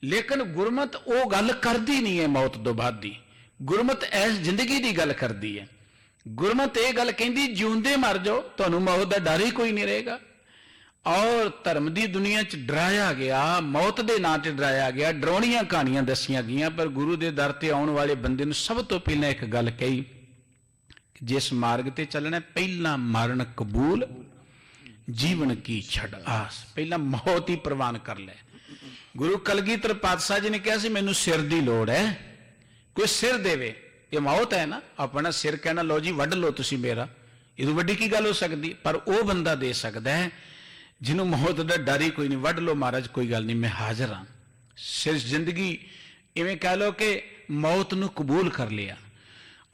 ਲੇਕਿਨ ਗੁਰਮਤ ਉਹ ਗੱਲ ਕਰਦੀ ਨਹੀਂ ਹੈ ਮੌਤ ਤੋਂ ਬਾਅਦ ਦੀ। ਗੁਰਮਤ ਇਸ ਜ਼ਿੰਦਗੀ ਦੀ ਗੱਲ ਕਰਦੀ ਹੈ। ਗੁਰਮਤ ਇਹ ਗੱਲ ਕਹਿੰਦੀ ਜਿਉਂਦੇ ਮਰ ਜਾਓ, ਤੁਹਾਨੂੰ ਮੌਤ ਦਾ ਡਰ ਹੀ ਕੋਈ ਨਹੀਂ ਰਹੇਗਾ। ਔਰ ਧਰਮ ਦੀ ਦੁਨੀਆ 'ਚ ਡਰਾਇਆ ਗਿਆ, ਮੌਤ ਦੇ ਨਾਂ 'ਤੇ ਡਰਾਇਆ ਗਿਆ, ਡਰਾਉਣੀਆਂ ਕਹਾਣੀਆਂ ਦੱਸੀਆਂ ਗਈਆਂ। ਪਰ ਗੁਰੂ ਦੇ ਦਰ ਤੇ ਆਉਣ ਵਾਲੇ ਬੰਦੇ ਨੂੰ ਸਭ ਤੋਂ ਪਹਿਲਾਂ ਇੱਕ ਗੱਲ ਕਹੀ, ਜਿਸ ਮਾਰਗ ਤੇ ਚੱਲਣਾ ਪਹਿਲਾਂ ਮਰਨ ਕਬੂਲ, ਜੀਵਨ ਕੀ ਛੱਡ ਆਸ। ਪਹਿਲਾਂ ਮੌਤ ਹੀ ਪ੍ਰਵਾਨ ਕਰ ਲੈ। ਗੁਰੂ ਕਲਗੀਧਰ ਪਾਤਸ਼ਾਹ ਜੀ ਨੇ ਕਿਹਾ ਸੀ ਮੈਨੂੰ ਸਿਰ ਦੀ ਲੋੜ ਹੈ, ਕੋਈ ਸਿਰ ਦੇਵੇ। ਇਹ ਮੌਤ ਹੈ ਨਾ, ਆਪਣਾ ਸਿਰ ਕਹਿਣਾ ਲਓ ਜੀ ਵੱਢ ਲਓ ਤੁਸੀਂ ਮੇਰਾ, ਇਹਦੋਂ ਵੱਡੀ ਕੀ ਗੱਲ ਹੋ ਸਕਦੀ। ਪਰ ਉਹ ਬੰਦਾ ਦੇ ਸਕਦਾ ਹੈ ਜਿਹਨੂੰ ਮੌਤ ਦਾ ਡਰ ਹੀ ਕੋਈ ਨਹੀਂ। ਵੱਢ ਲਓ ਮਹਾਰਾਜ, ਕੋਈ ਗੱਲ ਨਹੀਂ, ਮੈਂ ਹਾਜ਼ਰ ਹਾਂ। ਸਿਰ ਜ਼ਿੰਦਗੀ ਇਵੇਂ ਕਹਿ ਲਓ ਕਿ ਮੌਤ ਨੂੰ ਕਬੂਲ ਕਰ ਲਿਆ।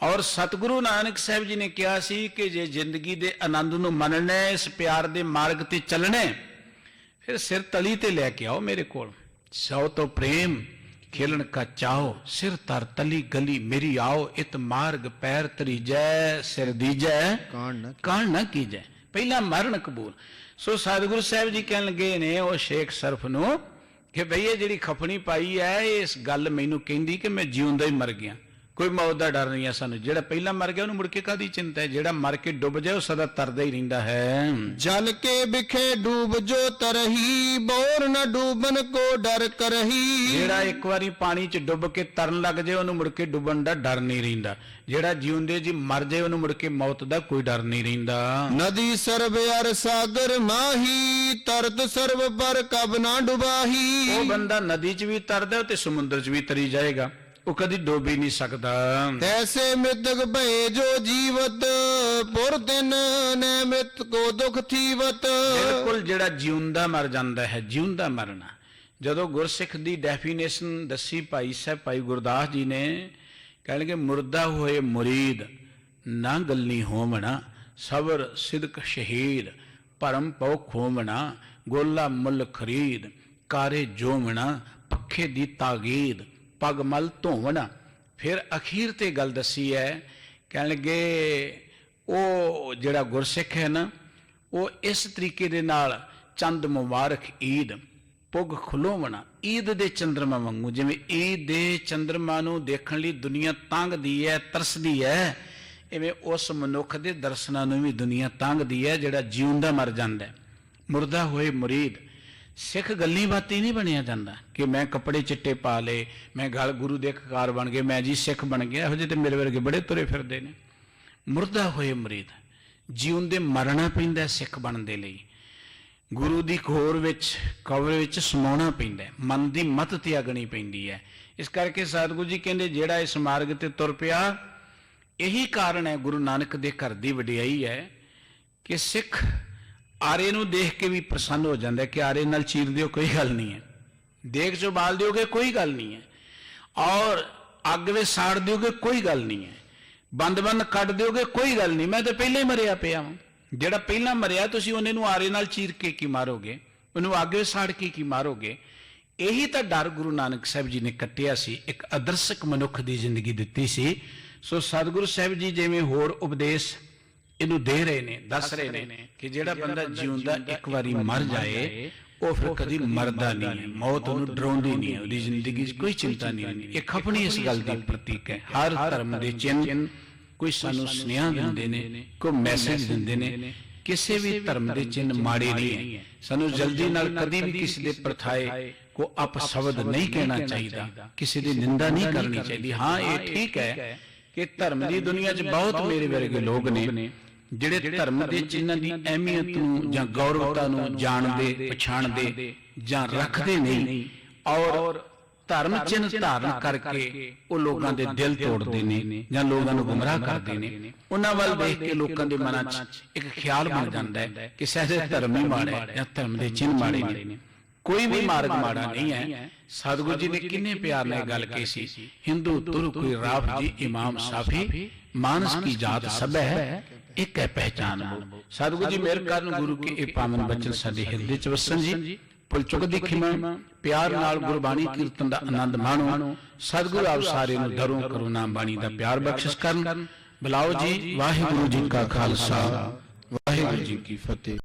ਔਰ ਸਤਿਗੁਰੂ ਨਾਨਕ ਸਾਹਿਬ ਜੀ ਨੇ ਕਿਹਾ ਸੀ ਕਿ ਜੇ ਜ਼ਿੰਦਗੀ ਦੇ ਆਨੰਦ ਨੂੰ ਮੰਨਣਾ, ਇਸ ਪਿਆਰ ਦੇ ਮਾਰਗ ਤੇ ਚੱਲਣਾ, ਫਿਰ ਸਿਰ ਤਲੀ ਤੇ ਲੈ ਕੇ ਆਓ ਮੇਰੇ ਕੋਲ। ਸੋ ਤੋਂ ਪ੍ਰੇਮ ਖੇਲਣ ਕਾ ਚਾਓ, ਸਿਰ ਤਰ ਤਲੀ ਗਲੀ ਮੇਰੀ ਆਓ। ਇਤ ਮਾਰਗ ਪੈਰ ਤਰੀਜੈ, ਸਿਰ ਦੀਜੈ ਕਾਣ ਨਾ ਕੀਜੈ। ਪਹਿਲਾਂ ਮਰਨ ਕਬੂਲ। ਸੋ ਸਤਿਗੁਰੂ ਸਾਹਿਬ ਜੀ ਕਹਿਣ ਲੱਗੇ ਨੇ ਉਹ ਸ਼ੇਖ ਸਰਫ ਨੂੰ ਕਿ ਬਈ ਇਹ ਜਿਹੜੀ ਖਪਣੀ ਪਾਈ ਹੈ, ਇਸ ਗੱਲ ਮੈਨੂੰ ਕਹਿੰਦੀ ਕਿ ਮੈਂ ਜਿਉਂਦਾ ਹੀ ਮਰ ਗਿਆ। ਕੋਈ ਮੌਤ ਦਾ ਡਰ ਨਹੀਂ ਹੈ ਸਾਨੂੰ। ਜਿਹੜਾ ਪਹਿਲਾਂ ਮਰ ਗਿਆ ਉਹਨੂੰ ਮੁੜ ਕੇ ਕਾਹਦੀ ਚਿੰਤਾ ਹੈ? ਜਿਹੜਾ ਮਰ ਕੇ ਡੁੱਬ ਜਾਏ ਉਹ ਸਦਾ ਤਰਦਾ ਹੀ ਰਹਿੰਦਾ ਹੈ। ਜਲ ਕੇ ਬਿਖੇ ਡੂਬ ਜੋ ਤਰਹੀ, ਬੋਰ ਨ ਡੂਬਨ ਕੋ ਡਰ ਕਰਹੀ। ਜਿਹੜਾ ਇੱਕ ਵਾਰੀ ਪਾਣੀ 'ਚ ਡੁੱਬ ਕੇ ਤਰਨ ਲੱਗ ਜਾਏ ਉਹਨੂੰ ਮੁੜ ਕੇ ਡੁੱਬਣ ਦਾ ਡਰ ਨਹੀਂ ਰਹਿੰਦਾ। ਜਿਹੜਾ ਜਿਉਂਦੇ ਜੀ ਮਰ ਜਾਏ ਉਹਨੂੰ ਮੁੜ ਕੇ ਮੌਤ ਦਾ ਕੋਈ ਡਰ ਨਹੀਂ ਰਹਿੰਦਾ। ਨਦੀ ਸਰਬ ਅਰ ਸਾਗਰ ਮਾਹੀ, ਤਰਤ ਸਰਬ ਪਰ ਕਬ ਨਾ ਡੁਬਾਹੀ। ਉਹ ਬੰਦਾ ਨਦੀ 'ਚ ਵੀ ਤਰਦਾ ਤੇ ਸਮੁੰਦਰ 'ਚ ਵੀ ਤਰੀ ਜਾਏਗਾ, ਉਹ ਕਦੀ ਡੁੱਬ ਹੀ ਨਹੀਂ ਸਕਦਾ। ਤੈਸੇ ਮ੍ਰਿਤਕ ਭਏ ਜੋ ਜੀਵਤ, ਪੁਰ ਦਿਨ ਨੈ ਮ੍ਰਿਤ ਕੋ ਦੁਖ ਥੀਵਤ। ਬਿਲਕੁਲ ਜਿਹੜਾ ਜਿਉਂਦਾ ਮਰ ਜਾਂਦਾ ਹੈ, ਜਿਉਂਦਾ ਮਰਨਾ। ਜਦੋਂ ਗੁਰਸਿੱਖ ਦੀ ਡੈਫੀਨੇਸ਼ਨ ਦੱਸੀ ਭਾਈ ਸਾਹਿਬ ਭਾਈ ਗੁਰਦਾਸ ਜੀ ਨੇ, ਕਹਿਣਗੇ ਮੁਰਦਾ ਹੋਏ ਮੁਰੀਦ ਨਾ ਗੱਲੀ ਹੋਵਣਾ, ਸਬਰ ਸਿਦਕ ਸ਼ਹੀਦ ਭਰਮ ਪਉ ਖੋਵਣਾ, ਗੋਲਾ ਮੁੱਲ ਖਰੀਦ ਕਾਰੇ ਜੋਵਣਾ, ਪੱਖੇ ਦੀ ਤਾਗੀਦ ਪਗ ਮਲ ਧੋਵਣਾ। ਫਿਰ ਅਖੀਰ ਤੇ ਗੱਲ ਦੱਸੀ ਹੈ, ਕਹਿਣਗੇ ਉਹ ਜਿਹੜਾ ਗੁਰਸਿੱਖ ਹੈ ਨਾ, ਉਹ ਇਸ ਤਰੀਕੇ ਦੇ ਨਾਲ ਚੰਦ ਮੁਬਾਰਕ ਈਦ ਪੁੱਗ ਖਲੋਵਣਾ। ਈਦ ਦੇ ਚੰਦਰਮਾ ਵਾਂਗੂ, ਜਿਵੇਂ ਈਦ ਦੇ ਚੰਦਰਮਾ ਨੂੰ ਦੇਖਣ ਲਈ ਦੁਨੀਆ ਤੰਗਦੀ ਹੈ, ਤਰਸਦੀ ਹੈ, ਇਵੇਂ ਉਸ ਮਨੁੱਖ ਦੇ ਦਰਸ਼ਨਾਂ ਨੂੰ ਵੀ ਦੁਨੀਆ ਤੰਗਦੀ ਹੈ ਜਿਹੜਾ ਜਿਉਂਦਾ ਮਰ ਜਾਂਦਾ। ਮੁਰਦਾ ਹੋਏ ਮੁਰੀਦ। ਸਿੱਖ ਗੱਲੀ ਬਾਤੀ ਨਹੀਂ ਬਣਿਆ ਜਾਂਦਾ ਕਿ ਮੈਂ ਕੱਪੜੇ ਚਿੱਟੇ ਪਾ ਲਏ, ਮੈਂ ਗਲ ਗੁਰੂ ਦੇ ਕਕਾਰ ਬਣ ਗਏ, ਮੈਂ ਜੀ ਸਿੱਖ ਬਣ ਗਿਆ। ਇਹੋ ਜਿਹੇ ਤੇ ਮੇਰੇ ਵਰਗੇ ਬੜੇ ਤੁਰੇ ਫਿਰਦੇ ਨੇ। ਮੁਰਦਾ ਹੋਏ ਮੁਰੀਦ, ਜਿਉਂਦੇ ਮਰਨਾ ਪੈਂਦਾ ਸਿੱਖ ਬਣਨ ਦੇ ਲਈ। ਗੁਰੂ ਦੀ ਖੋਰ ਵਿੱਚ ਕਬਰ ਵਿੱਚ ਸਮਾਉਣਾ ਪੈਂਦਾ, ਮਨ ਦੀ ਮਤ ਤਿਆਗਣੀ ਪੈਂਦੀ ਹੈ। ਇਸ ਕਰਕੇ ਸਤਿਗੁਰੂ ਜੀ ਕਹਿੰਦੇ ਜਿਹੜਾ ਇਸ ਮਾਰਗ ਤੇ ਤੁਰ ਪਿਆ, ਇਹੀ ਕਾਰਨ ਹੈ ਗੁਰੂ ਨਾਨਕ ਦੇ ਘਰ ਦੀ ਵਡਿਆਈ ਹੈ ਕਿ ਸਿੱਖ ਆਰੇ ਨੂੰ ਦੇਖ ਕੇ ਵੀ ਪ੍ਰਸੰਨ ਹੋ ਜਾਂਦਾ ਕਿ ਆਰੇ ਨਾਲ ਚੀਰ ਦਿਓ ਕੋਈ ਗੱਲ ਨਹੀਂ ਹੈ, ਦੇਗ ਚੋਂ ਬਾਲ ਦਿਓਗੇ ਕੋਈ ਗੱਲ ਨਹੀਂ ਹੈ, ਔਰ ਅੱਗ ਵਿੱਚ ਸਾੜ ਦਿਓਗੇ ਕੋਈ ਗੱਲ ਨਹੀਂ ਹੈ, ਬੰਦ ਕੱਢ ਦਿਓਗੇ ਕੋਈ ਗੱਲ ਨਹੀਂ, ਮੈਂ ਤਾਂ ਪਹਿਲਾਂ ਹੀ ਮਰਿਆ ਪਿਆ ਵਾਂ। ਜਿਹੜਾ ਪਹਿਲਾਂ ਮਰਿਆ ਤੁਸੀਂ ਉਹਨੇ ਨੂੰ ਆਰੇ ਨਾਲ ਚੀਰ ਕੇ ਕੀ ਮਾਰੋਗੇ, ਉਹਨੂੰ ਅੱਗ ਵਿੱਚ ਸਾੜ ਕੇ ਕੀ ਮਾਰੋਗੇ? ਇਹੀ ਤਾਂ ਡਰ ਗੁਰੂ ਨਾਨਕ ਸਾਹਿਬ ਜੀ ਨੇ ਕੱਟਿਆ ਸੀ, ਇੱਕ ਆਦਰਸ਼ਕ ਮਨੁੱਖ ਦੀ ਜ਼ਿੰਦਗੀ ਦਿੱਤੀ ਸੀ। ਸੋ ਸਤਿਗੁਰੂ ਸਾਹਿਬ ਜੀ ਜਿਵੇਂ ਹੋਰ ਉਪਦੇਸ਼ ਇਹਨੂੰ ਦੇ ਰਹੇ ਨੇ, ਦੱਸ ਰਹੇ ਨੇ ਕਿ ਜਿਹੜਾ ਬੰਦਾ ਜਿਉਂਦਾ ਇੱਕ ਵਾਰੀ ਮਰ ਜਾਏ ਉਹ ਫਿਰ ਕਦੀ ਮਰਦਾ ਨਹੀਂ ਹੈ, ਮੌਤ ਉਹਨੂੰ ਡਰਾਉਂਦੀ ਨਹੀਂ ਹੈ, ਉਹਦੀ ਜ਼ਿੰਦਗੀ 'ਚ ਕੋਈ ਚਿੰਤਾ ਨਹੀਂ ਰਹਿੰਦੀ। ਇਹ ਖਪਣੀ ਇਸ ਗੱਲ ਦੀ ਪ੍ਰਤੀਕ ਹੈ। ਹਰ ਧਰਮ ਦੇ ਚਿੰਨ੍ਹ ਕੋਈ ਸਾਨੂੰ ਸੁਨੇਹਾ ਦਿੰਦੇ ਨੇ, ਕੋਈ ਮੈਸੇਜ ਦਿੰਦੇ ਨੇ। ਕਿਸੇ ਵੀ ਧਰਮ ਦੇ ਚਿੰਨ੍ਹ ਮਾੜੇ ਨਹੀਂ ਹੈ। ਸਾਨੂੰ ਜਲਦੀ ਨਾਲ ਕਦੀ ਵੀ ਕਿਸੇ ਦੇ ਪਰਥਾਏ ਕੋ ਅਪਸ਼ਬਦ ਨਹੀਂ ਕਹਿਣਾ ਚਾਹੀਦਾ, ਕਿਸੇ ਦੀ ਨਿੰਦਾ ਨਹੀਂ ਕਰਨੀ ਚਾਹੀਦੀ। ਹਾਂ, ਇਹ ਠੀਕ ਹੈ ਕਿ ਧਰਮ ਦੀ ਦੁਨੀਆ 'ਚ ਬਹੁਤ ਮੇਰੇ ਵਰਗੇ ਲੋਕ ਨੇ ਜਿਹੜੇ ਧਰਮ ਦੇ ਚਿੰਨ੍ਹਾਂ ਦੀ ਅਹਿਮੀਅਤ ਨੂੰ ਜਾਂ ਗੌਰਵਤਾ ਨੂੰ ਜਾਣਦੇ, ਪਛਾਣਦੇ ਜਾਂ ਰੱਖਦੇ ਨਹੀਂ, ਔਰ ਧਰਮ ਚਿੰਨ੍ਹ ਧਾਰਨ ਕਰਕੇ ਉਹ ਲੋਕਾਂ ਦੇ ਦਿਲ ਤੋੜਦੇ ਨੇ ਜਾਂ ਲੋਕਾਂ ਨੂੰ ਗੁੰਮਰਾਹ ਕਰਦੇ ਨੇ। ਉਹਨਾਂ ਵੱਲ ਦੇਖ ਕੇ ਲੋਕਾਂ ਦੇ ਮਨਾਂ 'ਚ ਇੱਕ ਖਿਆਲ ਬਣ ਜਾਂਦਾ ਹੈ ਕਿ ਸਹਿਜੇ ਧਰਮ ਹੀ ਮਾੜਾ ਹੈ ਜਾਂ ਧਰਮ ਦੇ ਚਿੰਨ੍ਹ ਮਾੜੇ ਨੇ। ਕੋਈ ਵੀ ਮਾਰਗ ਮਾੜਾ ਨਹੀਂ ਹੈ। ਸਤਿਗੁਰੂ ਜੀ ਨੇ ਕਿੰਨੇ ਪਿਆਰ ਨਾਲ ਗੱਲ ਕਹੀ ਸੀ, ਹਿੰਦੂ ਤੁਰ ਕੋਈ ਰਾਫ ਜੀ ਇਮਾਮ ਸਾਫੀ, ਮਾਨਸ ਕੀ ਜਾਤ ਸਭ ਹੈ ਇੱਕ ਹੈ ਪਹਿਚਾਨ ਬੋ। ਸਤਿਗੁਰੂ ਜੀ ਮਿਹਰ ਕਰਨ, ਗੁਰੂ ਕੇ ਇਹ ਪਾਵਨ ਬਚਨ ਸਾਡੇ ਹਿਰਦੇ 'ਚ ਵਸਣ ਜੀ। ਭੁੱਲ ਚੁੱਕ ਦੀ ਖਿਮਾ, ਪਿਆਰ ਨਾਲ ਗੁਰਬਾਣੀ ਕੀਰਤਨ ਦਾ ਆਨੰਦ ਮਾਣੋ। ਸਤਿਗੁਰੂ ਆਪ ਸਾਰੇ ਨੂੰ ਦਰੋਂ ਕਰੋ ਨਾਮ ਬਾਣੀ ਦਾ ਪਿਆਰ ਬਖਸ਼ਿਸ਼ ਕਰਨ। ਬੁਲਾਓ ਜੀ। ਵਾਹਿਗੁਰੂ ਜੀ ਕਾ ਖਾਲਸਾ, ਵਾਹਿਗੁਰੂ ਜੀ ਕੀ ਫਤਿਹ।